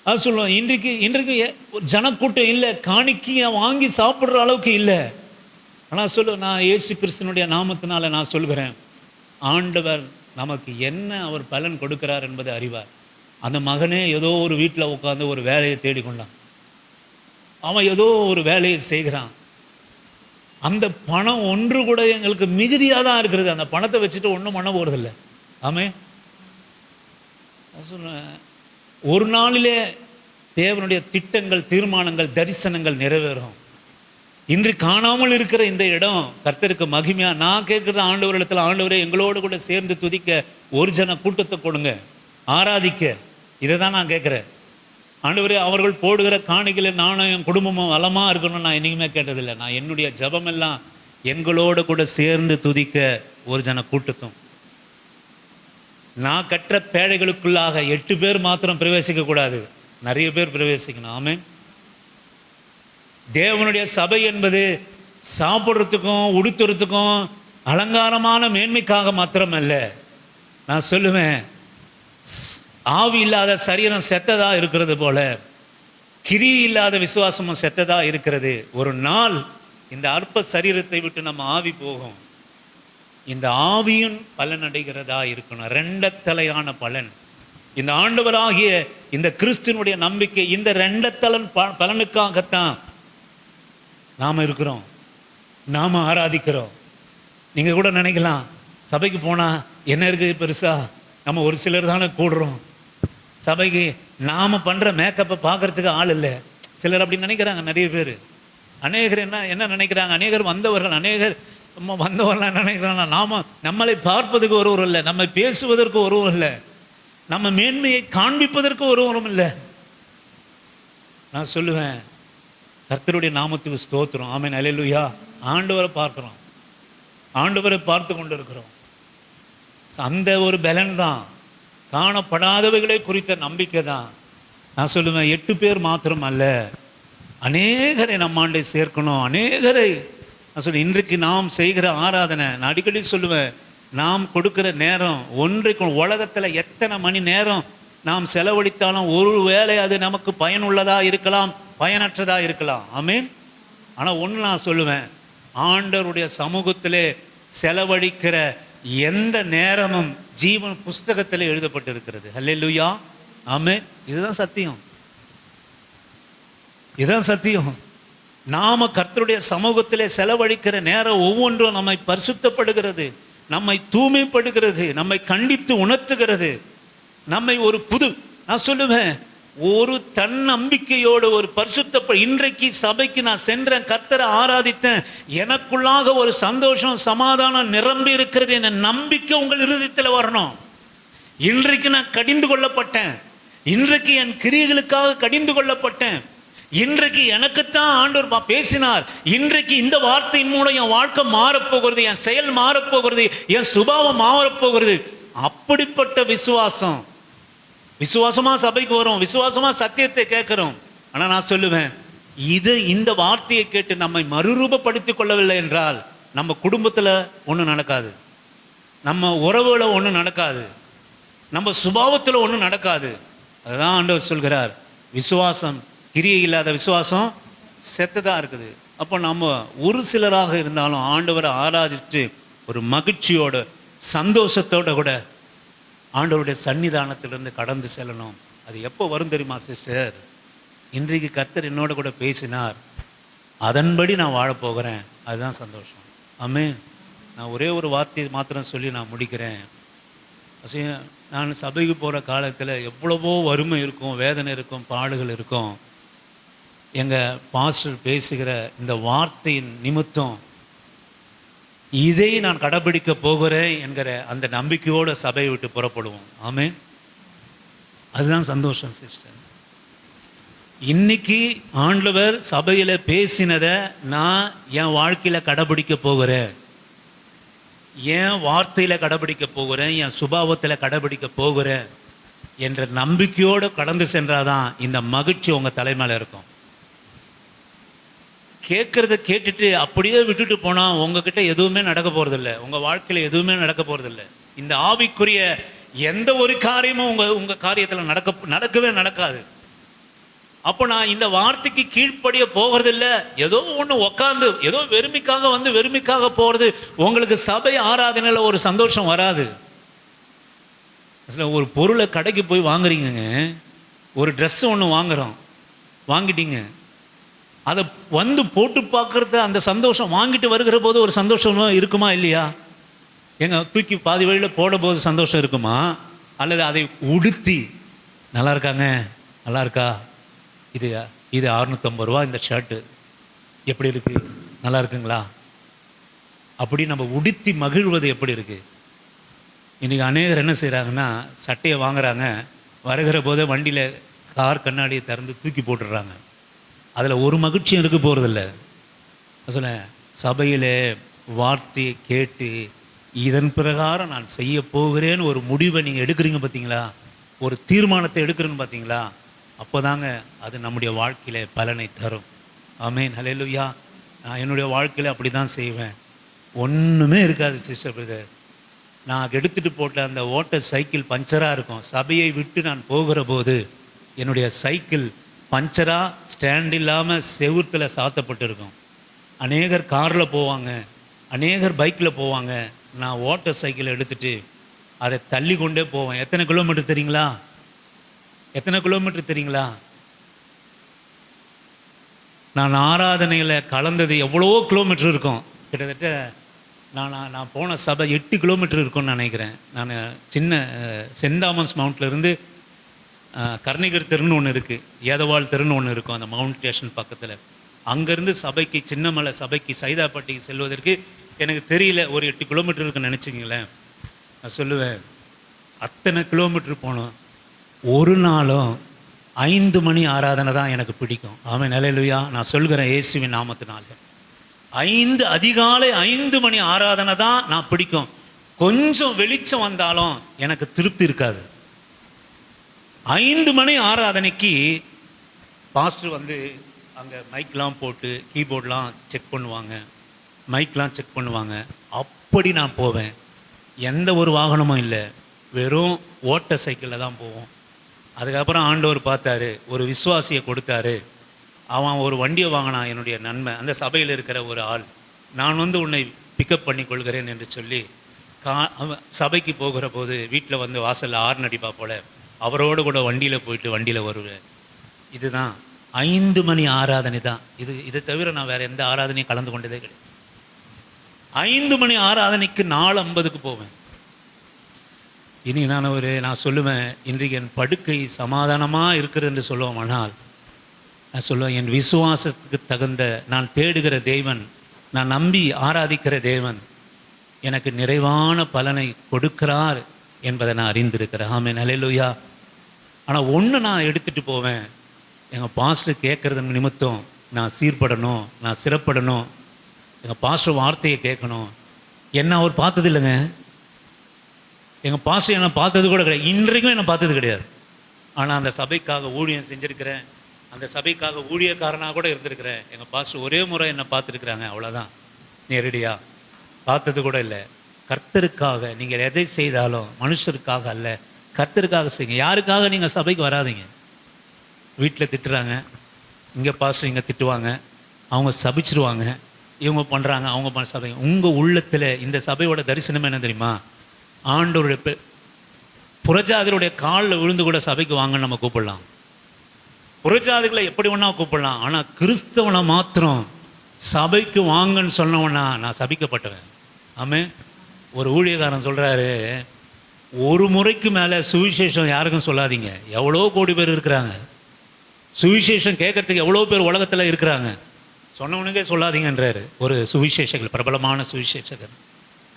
அது சொல்லுவோம், இன்றைக்கு ஜனக்கூட்டம் இல்லை, காணிக்கையை வாங்கி சாப்பிட்ற அளவுக்கு இல்லை. ஆனால் நான் இயேசு கிறிஸ்துனுடைய நாமத்தினால நான் சொல்கிறேன், ஆண்டவர் நமக்கு என்ன அவர் பலன் கொடுக்கிறார் என்பதை அறிவார். அந்த மகனே ஏதோ ஒரு வீட்டில் உட்காந்து ஒரு வேலையை தேடிக்கொண்டான். அவன் ஏதோ ஒரு வேலையை செய்கிறான். அந்த பணம் ஒன்று கூட எங்களுக்கு மிகுதியாக தான் இருக்கிறது. அந்த பணத்தை வச்சுட்டு ஒன்றும் பண்ண போகிறதில்லை. ஆமென். சொன்னேன், ஒரு நாளிலே தேவனுடைய திட்டங்கள், தீர்மானங்கள், தரிசனங்கள் நிறைவேறும். இன்று காணாமல் இருக்கிற இந்த இடம் கர்த்தருக்கு மகிமையா. நான் கேட்குற ஆண்டவரிடத்தில், ஆண்டவரே எங்களோடு கூட சேர்ந்து துதிக்க ஒரு ஜன கூட்டத்தை கொடுங்க, ஆராதிக்க. இதை தான் நான் கேட்குறேன். ஆண்டவரே, அவர்கள் போடுகிற காணிக்கையில் நானும் என் குடும்பமும் வளமாக இருக்கணும்னு நான் என்றைக்குமே கேட்டதில்லை. நான் என்னுடைய ஜபமெல்லாம் எங்களோட கூட சேர்ந்து துதிக்க ஒரு ஜன கூட்டத்தும். நான் கற்ற பேழைகளுக்குள்ளாக 8 பேர் மாத்திரம் பிரவேசிக்க கூடாது, நிறைய பேர் பிரவேசிக்கணும். ஆமென். தேவனுடைய சபை என்பது சாப்பிட்றதுக்கும் உடுத்துறதுக்கும் அலங்காரமான மேன்மைக்காக மாத்திரம் அல்ல. நான் சொல்லுவேன், ஆவி இல்லாத சரீரம் செத்ததா இருக்கிறது போல கிரி இல்லாத விசுவாசமும் செத்ததா இருக்கிறது. ஒரு நாள் இந்த அற்ப சரீரத்தை விட்டு நம்ம ஆவி போகும். இந்த ஆவியும் பலன் அடைகிறதா இருக்கணும். 2 தலையான பலன். இந்த ஆண்டவராகிய இந்த கிறிஸ்துவனுடைய நம்பிக்கை இந்த 2 பலனுக்காகத்தான் நாம் இருக்கிறோம், நாம் ஆராதிக்கிறோம். நீங்கள் கூட நினைக்கலாம், சபைக்கு போனால் என்ன இருக்குது பெருசா, நம்ம ஒரு சிலர் தானே கூடுறோம், சபைக்கு நாம் பண்ணுற மேக்கப்பை பார்க்குறதுக்கு ஆள் இல்லை. சிலர் அப்படி நினைக்கிறாங்க. நிறைய பேர், அநேகர் என்ன நினைக்கிறாங்க, அநேகர் வந்தவர்கள், அநேகர் வந்தவர்கள் என்ன நினைக்கிறாங்க, நம்மளை பார்ப்பதுக்கு ஒருவரும் இல்லை, நம்ம பேசுவதற்கு ஒருவரும் இல்லை, நம்ம மேன்மையை காண்பிப்பதற்கு ஒருவரும் இல்லை. நான் சொல்லுவேன், கர்த்தருடைய நாமத்துக்கு ஸ்தோத்திரம், ஆமென், அல்லேலூயா. ஆண்டவரை பார்க்குறோம், ஆண்டவரை பார்த்து கொண்டு இருக்கிறோம். அந்த ஒரு பலன் தான், காணப்படாதவைகளை குறித்த நம்பிக்கை தான். நான் சொல்லுவேன், 8 பேர் மாத்திரம் அல்ல, அநேகரை நம்மாண்டை சேர்க்கணும், அநேகரை. நான் சொல்லுவேன், இன்றைக்கு நாம் செய்கிற ஆராதனை, நான் அடிக்கடி சொல்லுவேன், நாம் கொடுக்கிற நேரம், ஒன்றைக்கு உலகத்தில் எத்தனை மணி நேரம் நாம் செலவழித்தாலும் ஒரு வேளை அது நமக்கு பயனுள்ளதாக இருக்கலாம், பயனற்றதாக இருக்கலாம். ஆமென். ஆனால் ஒன்று நான் சொல்லுவேன், ஆண்டவருடைய சமூகத்திலே செலவழிக்கிற எந்த நேரமும் ஜீவன் புஸ்தகத்தில் எழுதப்பட்டிருக்கிறது. அல்லேலூயா, ஆமென். இதுதான் சத்தியம், இதுதான் சத்தியம். நாம கர்த்தருடைய சமூகத்திலே செலவழிக்கிற நேரம் ஒவ்வொன்றும் நம்மை பரிசுத்தப்படுகிறது, நம்மை தூய்மைப்படுகிறது, நம்மை கண்டித்து உணர்த்துகிறது, நம்மை ஒரு நான் சொல்லுவேன், ஒரு தன்னம்பிக்கையோடு ஒரு இன்றைக்கு சபைக்கு நான் சென்றேன், கர்த்தரை ஆராதித்தேன், எனக்குள்ளாக ஒரு சந்தோஷம் சமாதானம் நிரம்பி இருக்கிறது என்ற நம்பிக்கை உங்கள் இருதயத்தில் வரணும். இன்றைக்கு நான் கடிந்து கொள்ளப்பட்டேன், இன்றைக்கு என் கிரியைகளுக்காக கடிந்து கொள்ளப்பட்டேன், இன்றைக்கு எனக்குத்தான் ஆண்டவர் பேசினார், இன்றைக்கு இந்த வார்த்தையின் மூலம் என் வாழ்க்கை மாறப்போகிறது, என் செயல் மாறப்போகிறது, என் சுபாவம் மாறப்போகிறது. அப்படிப்பட்ட விசுவாசம், விசுவாசமா சபைக்கு வரும், விசுவாசமா சத்தியத்தை கேட்கிறோம். ஆனால் நான் சொல்லுவேன், இந்த வார்த்தையை கேட்டு நம்மை மறுரூபப்படுத்திக் கொள்ளவில்லை என்றால் நம்ம குடும்பத்தில் ஒன்றும் நடக்காது, நம்ம உறவுல ஒன்றும் நடக்காது, நம்ம சுபாவத்தில் ஒன்றும் நடக்காது. அதுதான் ஆண்டவர் சொல்கிறார், விசுவாசம், கிரியை இல்லாத விசுவாசம் செத்ததாக இருக்குது. அப்போ நம்ம ஒரு சிலராக இருந்தாலும் ஆண்டவரை ஆராதித்து ஒரு மகிழ்ச்சியோட சந்தோஷத்தோட கூட ஆண்டவருடைய சன்னிதானத்திலிருந்து கடந்து செல்லணும். அது எப்போ வரும் தெரியுமா சிஸ்டர்? இன்றைக்கு கர்த்தர் என்னோட கூட பேசினார், அதன்படி நான் வாழப்போகிறேன், அதுதான் சந்தோஷம். ஆமென். நான் ஒரே ஒரு வார்த்தையை மாத்திரம் சொல்லி நான் முடிக்கிறேன். நான் சபைக்கு போகிற காலத்தில் எவ்வளவோ வறுமை இருக்கும், வேதனை இருக்கும், பாடுகள் இருக்கும். எங்கள் பாஸ்டர் பேசுகிற இந்த வார்த்தையின் நிமித்தம் இதை நான் கடைபிடிக்க போகிறேன் என்கிற அந்த நம்பிக்கையோடு சபையை விட்டு புறப்படுவோம். ஆமென். அதுதான் சந்தோஷம் சிஸ்டர். இன்னைக்கு ஆண்டவர் சபையில் பேசினதை நான் என் வாழ்க்கையில் கடைபிடிக்க போகிறேன், என் வார்த்தையில் கடைபிடிக்க போகிறேன், என் சுபாவத்தில் கடைபிடிக்க போகிறேன் என்ற நம்பிக்கையோடு கடந்து சென்றாதான் இந்த மகிழ்ச்சி உங்கள் தலைமையில் இருக்கும். கேட்குறத கேட்டுட்டு அப்படியே விட்டுட்டு போனால் உங்ககிட்ட எதுவுமே நடக்க போகிறதில்ல, உங்கள் வாழ்க்கையில் எதுவுமே நடக்க போகிறதில்ல. இந்த ஆவிக்குரிய எந்த ஒரு காரியமும் உங்கள் காரியத்தில் நடக்கவே நடக்காது. அப்போ நான் இந்த வார்த்தைக்கு கீழ்ப்படிய போகிறதில்ல, ஏதோ ஒன்று உக்காந்து ஏதோ வெறுமைக்காக போகிறது. உங்களுக்கு சபை ஆராதனையில் ஒரு சந்தோஷம் வராது. ஒரு பொருளை கடைக்கு போய் வாங்குறீங்க, ஒரு ட்ரெஸ் ஒன்று வாங்கிட்டீங்க, அதை போட்டு பார்க்குறது அந்த சந்தோஷம், வாங்கிட்டு வருகிற போது ஒரு சந்தோஷமாக இருக்குமா இல்லையா? தூக்கி பாதி வழியில் போட போது சந்தோஷம் இருக்குமா? அல்லது அதை உடுத்தி நல்லா இருக்காங்க, நல்லா இருக்கா, இது 650 ரூபா இந்த ஷர்ட்டு எப்படி இருக்குது, நல்லா இருக்குங்களா, அப்படி நம்ம உடுத்தி மகிழ்வது எப்படி இருக்குது? இன்றைக்கி அநேகர் என்ன செய்கிறாங்கன்னா, சட்டையை வாங்குறாங்க, வருகிற போதே வண்டியில் கார் கண்ணாடியை திறந்து தூக்கி போட்டுடுறாங்க. அதில் ஒரு மகிழ்ச்சியும் இருக்க போகிறதில்ல. சொன்னேன், சபையில் வார்த்தையை கேட்டு இதன் பிரகாரம் நான் செய்ய போகிறேன்னு ஒரு முடிவை நீங்கள் எடுக்கிறீங்க பார்த்தீங்களா, ஒரு தீர்மானத்தை எடுக்கிறேன்னு பார்த்தீங்களா, அப்போ தாங்க அது நம்முடைய வாழ்க்கையில் பலனை தரும். ஆமென், ஹல்லேலூயா. நான் என்னுடைய வாழ்க்கையில் அப்படி தான் செய்வேன். ஒன்றுமே இருக்காது சிஸ்டர் பிரதர், நான் எடுத்துகிட்டு போட்ட அந்த ஓட்ட சைக்கிள் பஞ்சராக இருக்கும். சபையை விட்டு நான் போகிற போது என்னுடைய சைக்கிள் பஞ்சராக ஸ்டாண்ட் இல்லாமல் செவுத்தில் சாத்தப்பட்டு இருக்கும். அநேகர் காரில் போவாங்க, அநேகர் பைக்கில் போவாங்க, நான் ஓட்ட சைக்கிளை எடுத்துகிட்டு அதை தள்ளி கொண்டே போவேன். எத்தனை கிலோமீட்டர் தெரியுங்களா? எத்தனை கிலோமீட்டர் தெரியுங்களா? நான் ஆராதனையில் கலந்தது எவ்வளோ கிலோமீட்டர் இருக்கும். கிட்டத்தட்ட நான் போன சபை 8 கிலோமீட்டர் இருக்கும்னு நினைக்கிறேன். நான் சின்ன சென்ட் தாமஸ் மவுண்ட்லேருந்து கர்ணிகர் தெருன்னு ஒன்று இருக்குது, ஏதவாள் தெருன்னு ஒன்று இருக்கும் அந்த மவுண்ட் ஸ்டேஷன் பக்கத்தில். அங்கேருந்து சபைக்கு, சின்னமலை சபைக்கு, சைதாப்பட்டிக்கு செல்வதற்கு எனக்கு தெரியல, ஒரு 8 கிலோமீட்டர் இருக்குன்னு நினச்சிங்களேன். நான் சொல்லுவேன், அத்தனை கிலோமீட்டர் போனோம். ஒரு நாளும் 5 மணி ஆராதனை தான் எனக்கு பிடிக்கும். ஆமென், அல்லேலூயா. நான் சொல்கிறேன் இயேசுவின் நாமத்தினால, அதிகாலை 5 மணி ஆராதனை தான் நான் பிடிக்கும். கொஞ்சம் வெளிச்சம் வந்தாலும் எனக்கு திருப்தி இருக்காது. 5 மணி ஆராதனைக்கு பாஸ்டர் வந்து அங்கே மைக்லாம் போட்டு கீபோர்ட்லாம் செக் பண்ணுவாங்க, மைக்லாம் செக் பண்ணுவாங்க. அப்படி நான் போவேன். எந்த ஒரு வாகனமும் இல்லை, வெறும் ஓட்ட சைக்கிளில் தான் போவோம். அதுக்கப்புறம் ஆண்டவர் பார்த்தாரு, ஒரு விசுவாசியை கொடுத்தாரு. அவன் ஒரு வண்டியை வாங்கினான், என்னுடைய நன்மை, அந்த சபையில் இருக்கிற ஒரு ஆள். நான் வந்து உன்னை பிக்கப் பண்ணி கொள்கிறேன் என்று சொல்லி சபைக்கு போகிற போது வீட்டில் வந்து வாசலில் ஆர்னடிப்பா போல அவரோடு கூட வண்டியில் போயிட்டு வண்டியில் வருவேன். இதுதான் 5 மணி ஆராதனை தான். இதை தவிர நான் வேறு எந்த ஆராதனையும் கலந்து கொண்டதே கிடையாது. 5 மணி ஆராதனைக்கு 4:50க்கு போவேன். இனி நான் சொல்லுவேன், இன்றைக்கு என் படுக்கை சமாதானமாக இருக்கிறது என்று சொல்லுவோமானால், நான் சொல்லுவேன், என் விசுவாசத்துக்கு தகுந்த, நான் தேடுகிற தேவன், நான் நம்பி ஆராதிக்கிற தேவன் எனக்கு நிறைவான பலனை கொடுக்கிறார் என்பதை நான் அறிந்திருக்கிறேன். ஆமென், அல்லேலூயா. ஆனால் ஒன்று நான் எடுத்துகிட்டு போவேன், எங்கள் பாஸ்டர் கேட்குறது நிமித்தம் நான் சீர்படணும், நான் சிறப்படணும், எங்கள் பாஸ்டர் வார்த்தையை கேட்கணும். என்ன அவர் பார்த்தது இல்லைங்க, எங்கள் பாஸ்டர் என்னை பார்த்தது கூட கிடையாது, இன்றைக்கும் என்னை பார்த்தது கிடையாது. ஆனால் அந்த சபைக்காக ஊழியம் செஞ்சுருக்கிறேன், அந்த சபைக்காக ஊழியக்காரனாக கூட இருந்திருக்கிறேன். எங்கள் பாஸ்டர் ஒரே முறை என்னை பார்த்துருக்குறாங்க, அவ்வளோதான். நேரடியாக பார்த்தது கூட இல்லை. கர்த்தருக்காக நீங்கள் எதை செய்தாலும் மனுஷருக்காக அல்ல, கர்த்தருக்காக செய்யுங்க. யாருக்காக நீங்கள் சபைக்கு வராதிங்க. வீட்டில் திட்டுறாங்க, இங்கே பாஸ்டர் இங்கே திட்டுவாங்க, அவங்க சபிச்சிருவாங்க, இவங்க பண்ணுறாங்க, அவங்க பண்ண சபை. உங்கள் உள்ளத்தில் இந்த சபையோட தரிசனம் என்ன தெரியுமா? ஆண்டவருடைய புறஜாதிகளுடைய காலில் விழுந்து கூட சபைக்கு வாங்கன்னு நம்ம கூப்பிடலாம். புறஜாதிகளை எப்படி வேணா கூப்பிடலாம். ஆனால் கிறிஸ்தவனை மாத்திரம் சபைக்கு வாங்கன்னு சொன்னவனா நான் சபிக்கப்பட்டவன். ஆமே. ஒரு ஊழியக்காரன் சொல்கிறாரு, ஒரு முறைக்கு மேலே சுவிசேஷம் யாருக்கும் சொல்லாதீங்க. எவ்வளோ கோடி பேர் இருக்கிறாங்க, சுவிசேஷம் கேட்கறதுக்கு எவ்வளோ பேர் உலகத்தில் இருக்கிறாங்க, சொன்னவனுக்கே சொல்லாதீங்கன்றாரு ஒரு சுவிசேஷகர், பிரபலமான சுவிசேஷகர்.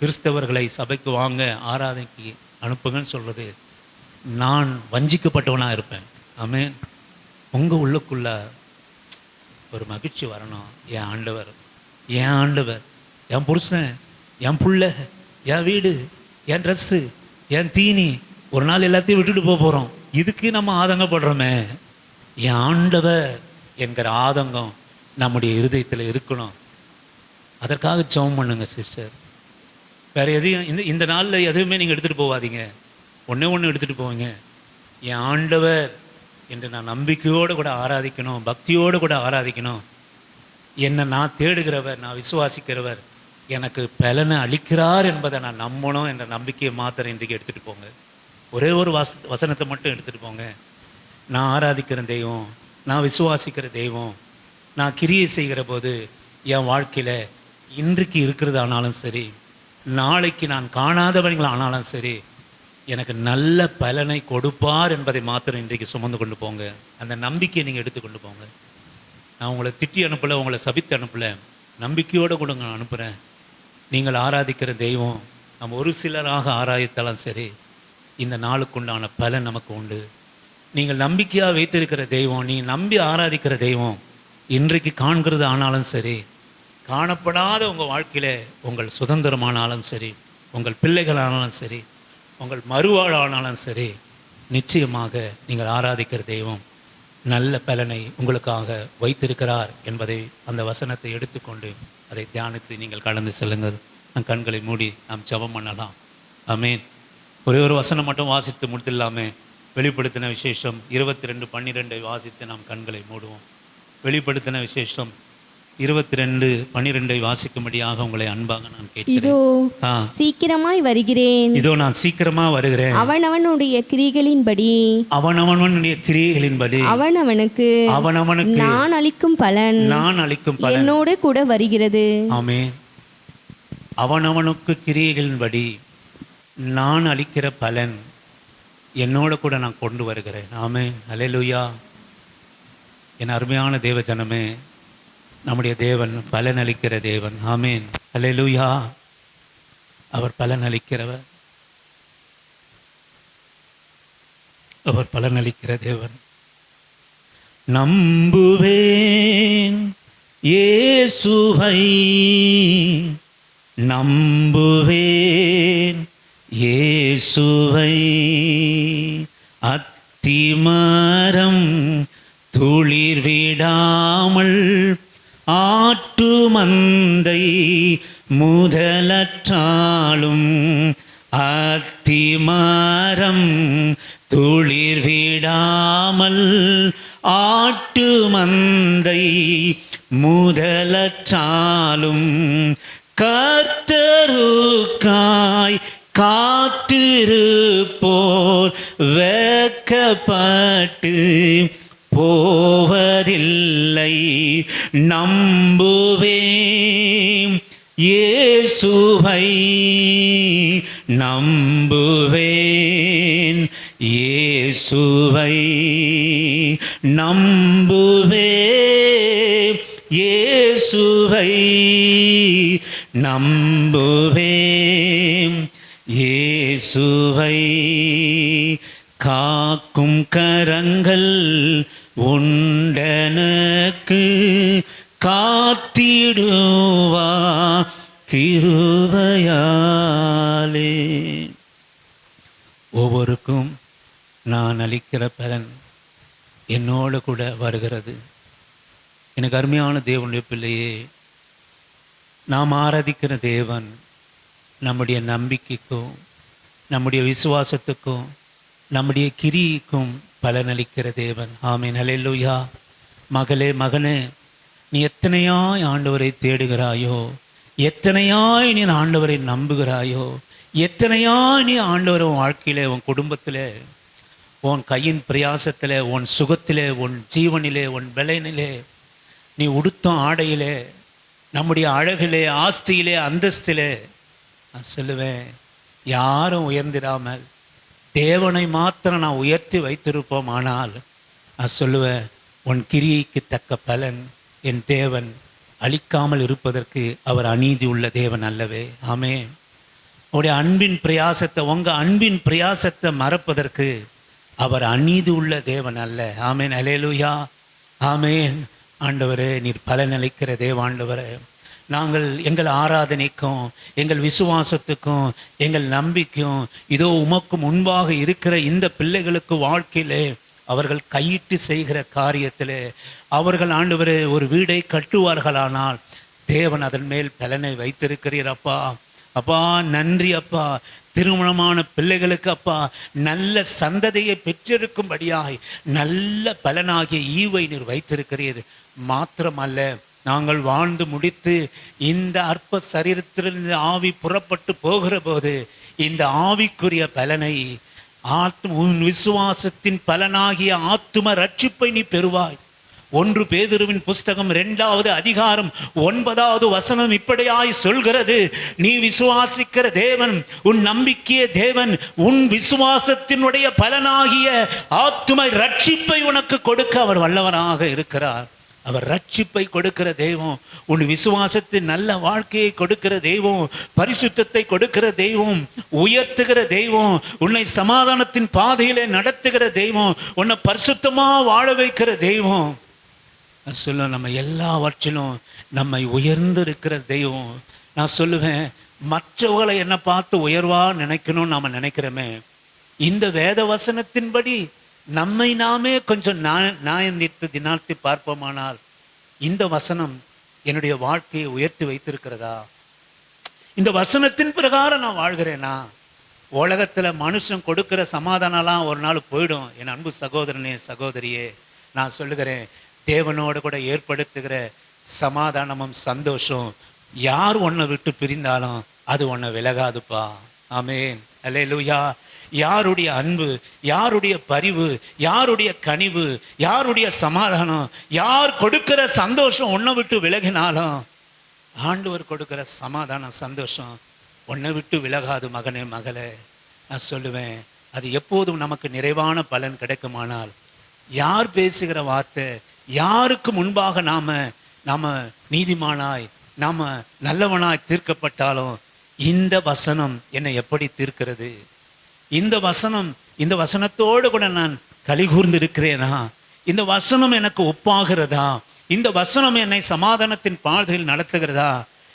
கிறிஸ்தவர்களை சபைக்கு வாங்க, ஆராதனைக்கு அனுப்புங்கன்னு சொல்கிறது, நான் வஞ்சிக்கப்பட்டவனாக இருப்பேன். ஆமென். உங்கள் உள்ளுக்குள்ள ஒரு மகிழ்ச்சி வரணும். என் ஆண்டவர், என் புருஷன், என் புள்ள, என் வீடு, என் ட்ரெஸ்ஸு, என் தீனி, ஒரு நாள் எல்லாத்தையும் விட்டுட்டு போகிறோம். இதுக்கு நம்ம ஆதங்கப்படுறோமே. என் ஆண்டவர் என்கிற ஆதங்கம் நம்முடைய இருதயத்தில் இருக்கணும். அதற்காக ஜெபம் பண்ணுங்க சிஸ்டர். வேறு எதையும் இந்த நாளில் எதுவுமே நீங்கள் எடுத்துகிட்டு போகாதீங்க. ஒன்று எடுத்துகிட்டு போவீங்க. என் ஆண்டவர் என்று நான் நம்பிக்கையோடு கூட ஆராதிக்கணும், பக்தியோடு கூட ஆராதிக்கணும். என்னை நான் தேடுகிறவர், நான் விசுவாசிக்கிறவர் எனக்கு பலனை அளிக்கிறார் என்பதை நான் நம்பணும் என்ற நம்பிக்கையை மாத்திரம் இன்றைக்கு எடுத்துகிட்டு போங்க. ஒரே ஒரு வசனத்தை மட்டும் எடுத்துகிட்டு போங்க. நான் ஆராதிக்கிற தெய்வம், நான் விசுவாசிக்கிற தெய்வம், நான் கிரியை செய்கிற போது என் வாழ்க்கையில் இன்றைக்கு இருக்கிறது ஆனாலும் சரி, நாளைக்கு நான் காணாதவர்கள் ஆனாலும் சரி, எனக்கு நல்ல பலனை கொடுப்பார் என்பதை மாத்திரம் இன்றைக்கு சுமந்து கொண்டு போங்க. அந்த நம்பிக்கையை நீங்கள் எடுத்துக்கொண்டு போங்க. நான் உங்களை திட்டி அனுப்பலை, உங்களை சபித்து அனுப்பலை, நம்பிக்கையோடு கூட நான் அனுப்புகிறேன். நீங்கள் ஆராதிக்கிற தெய்வம் நம்ம ஒரு சிலராக ஆராதித்தாலும் சரி, இந்த நாளுக்குண்டான பலன் நமக்கு உண்டு. நீங்கள் நம்பிக்கையாக வைத்திருக்கிற தெய்வம், நீ நம்பி ஆராதிக்கிற தெய்வம் இன்றைக்கு காண்கிறது ஆனாலும் சரி, காணப்படாத உங்கள் வாழ்க்கையில் உங்கள் சுதந்திரமானாலும் சரி, உங்கள் பிள்ளைகளானாலும் சரி, உங்கள் மறுவாழானாலும் சரி, நிச்சயமாக நீங்கள் ஆராதிக்கிற தெய்வம் நல்ல பலனை உங்களுக்காக வைத்திருக்கிறார் என்பதை, அந்த வசனத்தை எடுத்துக்கொண்டு அதை தியானித்து நீங்கள் கடந்து செல்லுங்கள். நம் கண்களை மூடி நாம் ஜெபம் பண்ணலாம். ஆமென். ஒரே ஒரு வசனம் மட்டும் வாசித்து முடித்துடலாமே. வெளிப்படுத்தின விசேஷம் 22:12 வாசித்து நாம் கண்களை மூடுவோம். வெளிப்படுத்தின விசேஷம் 22:12 வாசிக்கும்படியாக உங்களை அன்பாக நான் கேட்கிறேன். இதோ சீக்கிரமாய் வருகிறேன். இதோ நான் சீக்கிரமா வருகிறேன். அவனவனுடைய கிரியைகளின்படி அவனவனுக்கு நான் அளிக்கும் பலன் என்னோட கூட வருகிறது. ஆமென். அவனவனுக்கு கிரியைகளின்படி நான் அளிக்கிற பலன் என்னோட கூட நான் கொண்டு வருகிறேன். ஆமென். அல்லேலூயா. என் அருமையான தேவ ஜனமே, நம்முடைய தேவன் பலன் அளிக்கிற தேவன். ஆமென். அல்லேலூயா. அவர் பலன் அளிக்கிறவர். அவர் பலன் அளிக்கிற தேவன். நம்புவேன் இயேசுவை, நம்புவேன் இயேசுவை, அத்திமரம் துளிர் விடாமல் ஆட்டு மந்தை முதலற்றாலும், அத்திமரம் துளிர் விடாமல் ஆட்டு மந்தை முதலற்றாலும், கர்த்தருக்காய் காத்திருப்போர் வெட்கப்பட்டு போவதில்லை. நம்புவேன் இயேசுவை, நம்புவேன் இயேசுவை, நம்புவேன் இயேசுவை, நம்புவேன் இயேசுவை. காக்கும் கரங்கள் உண்டனக்கு காத்திடுவா கிருபையாலே. ஒவ்வொருக்கும் நான் அளிக்கிற பலன் என்னோடு கூட வருகிறது. எனக்கு அருமையான தேவனுடைய பிள்ளையே, நாம் ஆராதிக்கிற தேவன் நம்முடைய நம்பிக்கைக்கும் நம்முடைய விசுவாசத்துக்கும் நம்முடைய கிரிக்கும் பலனளிக்கிற தேவன். ஆமென். அல்லேலூயா. மகளே, மகனே, நீ எத்தனையாய் ஆண்டவரை தேடுகிறாயோ, எத்தனையாய் நீ ஆண்டவரை நம்புகிறாயோ, எத்தனையாய் நீ ஆண்டவர் உன் வாழ்க்கையிலே, உன் குடும்பத்தில், உன் கையின் பிரயாசத்தில், உன் சுகத்திலே, உன் ஜீவனிலே, உன் பலனிலே, நீ உடுத்தும் ஆடையிலே, நம்முடைய அழகிலே, ஆஸ்தியிலே, அந்தஸ்திலே, நான் சொல்லுவேன், யாரும் உயர்ந்திடாமல் தேவனை மாத்திரம் நான் உயர்த்தி வைத்திருப்போம். ஆனால் நான் சொல்லுவேன், உன் கிரியைக்கு தக்க பலன் என் தேவன் அளிக்காமல் இருப்பதற்கு அவர் அநீதி உள்ள தேவன் அல்லவே. ஆமென். உடைய அன்பின் பிரயாசத்தை, உங்கள் அன்பின் பிரயாசத்தை மறப்பதற்கு அவர் அநீதி உள்ள தேவன் அல்ல. ஆமென். அல்லேலூயா. ஆமென். ஆண்டவரே, நீர் பலன் அளிக்கிற தேவாண்டவரே, நாங்கள் எங்கள் ஆராதனைக்கும் எங்கள் விசுவாசத்துக்கும் எங்கள் நம்பிக்கையும் இதோ உமக்கு முன்பாக இருக்கிற இந்த பிள்ளைகளுக்கு வாழ்க்கையிலே அவர்கள் கையிட்டு செய்கிற காரியத்திலே அவர்கள் ஆண்டவரே ஒரு வீடை கட்டுவார்களானால் தேவன் அதன் மேல் பலனை வைத்திருக்கிறீர். அப்பா, அப்பா நன்றி அப்பா. திருமணமான பிள்ளைகளுக்கு அப்பா நல்ல சந்ததியை பெற்றிருக்கும்படியாய் நல்ல பலனாகிய ஈவை நீர் வைத்திருக்கிறீர். மாத்திரமல்ல, நாங்கள் வாழ்ந்து முடித்து இந்த அற்ப சரீரத்திலிருந்து ஆவி புறப்பட்டு போகிற போது இந்த ஆவிக்குரிய பலனை உன் விசுவாசத்தின் பலனாகிய ஆத்தும ரட்சிப்பை நீ பெறுவாய். 1 பேதுருவின் புஸ்தகம் 2வது அதிகாரம் 9வது வசனம் இப்படியாய் சொல்கிறது, நீ விசுவாசிக்கிற தேவன், உன் நம்பிக்கைய தேவன், உன் விசுவாசத்தினுடைய பலனாகிய ஆத்தும ரட்சிப்பை உனக்கு கொடுக்க அவர் வல்லவராக இருக்கிறார். அவர் ரட்சிப்பை கொடுக்கிற தெய்வம், உன் விசுவாசத்தின் நல்ல வாழ்க்கையை கொடுக்கிற தெய்வம், பரிசுத்தத்தை கொடுக்கிற தெய்வம், உயர்த்துகிற தெய்வம், உன்னை சமாதானத்தின் பாதையிலே நடத்துகிற தெய்வம், உன்னை பரிசுத்தமா வாழ வைக்கிற தெய்வம். நான் சொல்லுவேன், நம்ம எல்லாவற்றிலும் நம்மை உயர்ந்து இருக்கிற தெய்வம். நான் சொல்லுவேன், மற்றவர்களை என்ன பார்த்து உயர்வா நினைக்கணும்னு நாம நினைக்கிறோமே, இந்த வேத வசனத்தின்படி நம்மை நாமே கொஞ்சம் நியாயந்தித்து தினார்த்தி பார்ப்போமானால் இந்த வசனம் என்னுடைய வாழ்க்கையை உயர்த்தி வைத்திருக்கிறதா? இந்த வசனத்தின் பிரகாரம் நான் வாழ்கிறேனா? உலகத்துல மனுஷன் கொடுக்கிற சமாதானம்லாம் ஒரு நாள் போயிடும். என் அன்பு சகோதரனே, சகோதரியே, நான் சொல்லுகிறேன், தேவனோடு கூட ஏற்படுத்துகிற சமாதானமும் சந்தோஷம் யார் உன்னை விட்டு பிரிந்தாலும் அது உன்னை விலகாதுப்பா. ஆமென், அல்லேலூயா. யாருடைய அன்பு, யாருடைய பரிவு, யாருடைய கனிவு, யாருடைய சமாதானம், யார் கொடுக்கிற சந்தோஷம் உன்னை விட்டு விலகினாலும் ஆண்டவர் கொடுக்கிற சமாதானம் சந்தோஷம் உன்னை விட்டு விலகாது மகனே மகளே. நான் சொல்லுவேன், அது எப்போதும் நமக்கு நிறைவான பலன் கிடைக்குமானால், யார் பேசுகிற வார்த்தை, யாருக்கு முன்பாக நாம நீதிமானாய் நாம நல்லவனாய் தீர்க்கப்பட்டாலும் இந்த வசனம் என்னை எப்படி தீர்க்கிறது, இந்த வசனத்தோடு கூட நான் கலிகூர்ந்து இருக்கிறேனா, இந்த வசனம் எனக்கு ஒப்பாகிறதா, இந்த வசனம் என்னை சமாதானத்தின் பாதையில் நடத்துகிறதா.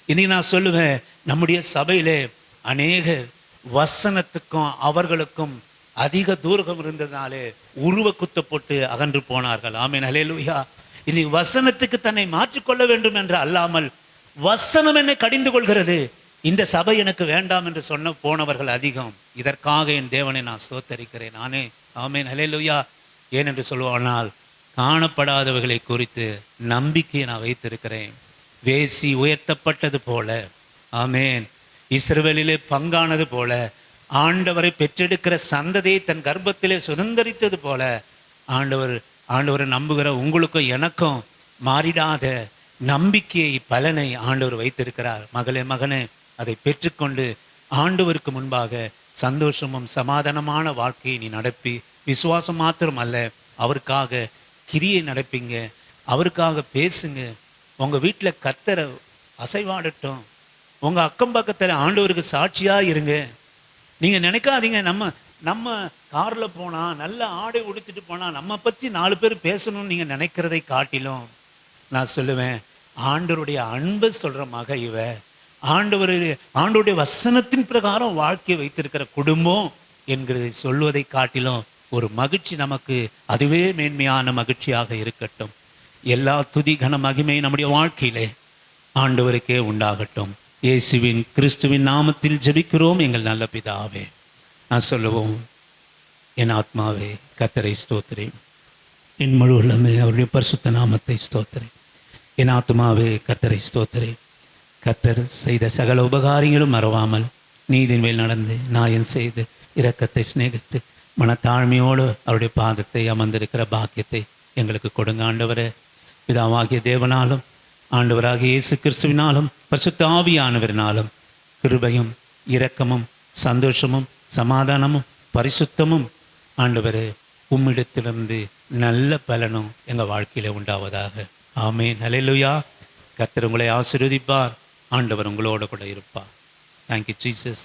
இனி நான் சொல்லுவேன், நம்முடைய சபையிலே அநேகர் வசனத்துக்கும் அவர்களுக்கும் அதிக தூரம் இருந்ததாலே உருவ குத்தப்பட்டு அகன்று போனார்கள். ஆமென், அல்லேலூயா. இனி வசனத்துக்கு தன்னை மாற்றிக்கொள்ள வேண்டும் என்று அல்லாமல் வசனம் என்னை கடிந்து கொள்கிறது, இந்த சபை எனக்கு வேண்டாம் என்று போனவர்கள் அதிகம். இதற்காக என் தேவனை நான் ஸ்தோத்தரிக்கிறேன் நானே. ஆமென், அல்லேலூயா. ஏனென்று சொல்வானால், காணப்படாதவைகளை குறித்து நம்பிக்கையை நான் வைத்திருக்கிறேன். வேசி உயர்த்தப்பட்டது போல, ஆமென், இஸ்ரவேலிலே பங்கானது போல, ஆண்டவரை பெற்றெடுக்கிற சந்ததியை தன் கர்ப்பத்திலே சுதந்தரித்தது போல, ஆண்டவரை நம்புகிற உங்களுக்கும் எனக்கும் மாறிடாத நம்பிக்கையை, பலனை ஆண்டவர் வைத்திருக்கிறார். மகளே மகனே, அதை பெற்றுக்கொண்டு ஆண்டவருக்கு முன்பாக சந்தோஷமும் சமாதானமான வாழ்க்கையை நீ நடப்பி, விசுவாசம் மாத்திரம் அல்ல, அவருக்காக கிரியை நடப்பீங்க, அவருக்காக பேசுங்க. உங்கள் வீட்டில் கர்த்தரை அசைவாடட்டும், உங்கள் அக்கம் பக்கத்தில் ஆண்டவருக்கு சாட்சியாக இருங்க. நீங்கள் நினைக்காதீங்க, நம்ம காரில் போனால், நல்ல ஆடை உடுத்திட்டு போனால் நம்ம பற்றி 4 பேர் பேசணும்னு நீங்கள் நினைக்கிறதை காட்டிலும், நான் சொல்லுவேன், ஆண்டவருடைய அன்பை சொல்கிற மக இவ, ஆண்டவருடைய வசனத்தின் பிரகாரம் வாழ்க்கையை வைத்திருக்கிற குடும்பம் என்கிறதை சொல்வதை காட்டிலும் ஒரு மகிழ்ச்சி நமக்கு அதுவே மேன்மையான மகிழ்ச்சியாக இருக்கட்டும். எல்லா துதி கன மகிமை நம்முடைய வாழ்க்கையிலே ஆண்டவருக்கே உண்டாகட்டும். இயேசுவின் கிறிஸ்துவின் நாமத்தில் ஜெபிக்கிறோம் எங்கள் நல்ல பிதாவே. நான் சொல்லுவோம், என் ஆத்மாவே கர்த்தரை ஸ்தோத்திரே, என் முழு உள்ளமே அவருடைய பரிசுத்த நாமத்தை ஸ்தோத்திரே. என் ஆத்மாவே கர்த்தரை ஸ்தோத்திரே. கர்த்தர் செய்த சகல உபகாரங்களும் மறவாமல் நீதின் மேல் நடந்து நியாயம் செய்து இரக்கத்தை சிநேகித்து மனத்தாழ்மையோடு அவருடைய பாதத்தை அமர்ந்திருக்கிற பாக்கியத்தை எங்களுக்கு கொடுங்க ஆண்டவரே. பிதாவாகிய தேவனாலும் ஆண்டவராகிய இயேசு கிறிஸ்துவினாலும் பரிசுத்த ஆவியானவரினாலும் கிருபையும் இரக்கமும் சந்தோஷமும் சமாதானமும் பரிசுத்தமும் ஆண்டவரே உம்மிடத்திலிருந்து நல்ல பலனும் எங்கள் வாழ்க்கையில உண்டாவதாக. ஆமென், அல்லேலூயா. கர்த்தர் உங்களை ஆசீர்வதிப்பார். ஆண்டவர் உங்களோட கூட இருப்பார். Thank you Jesus.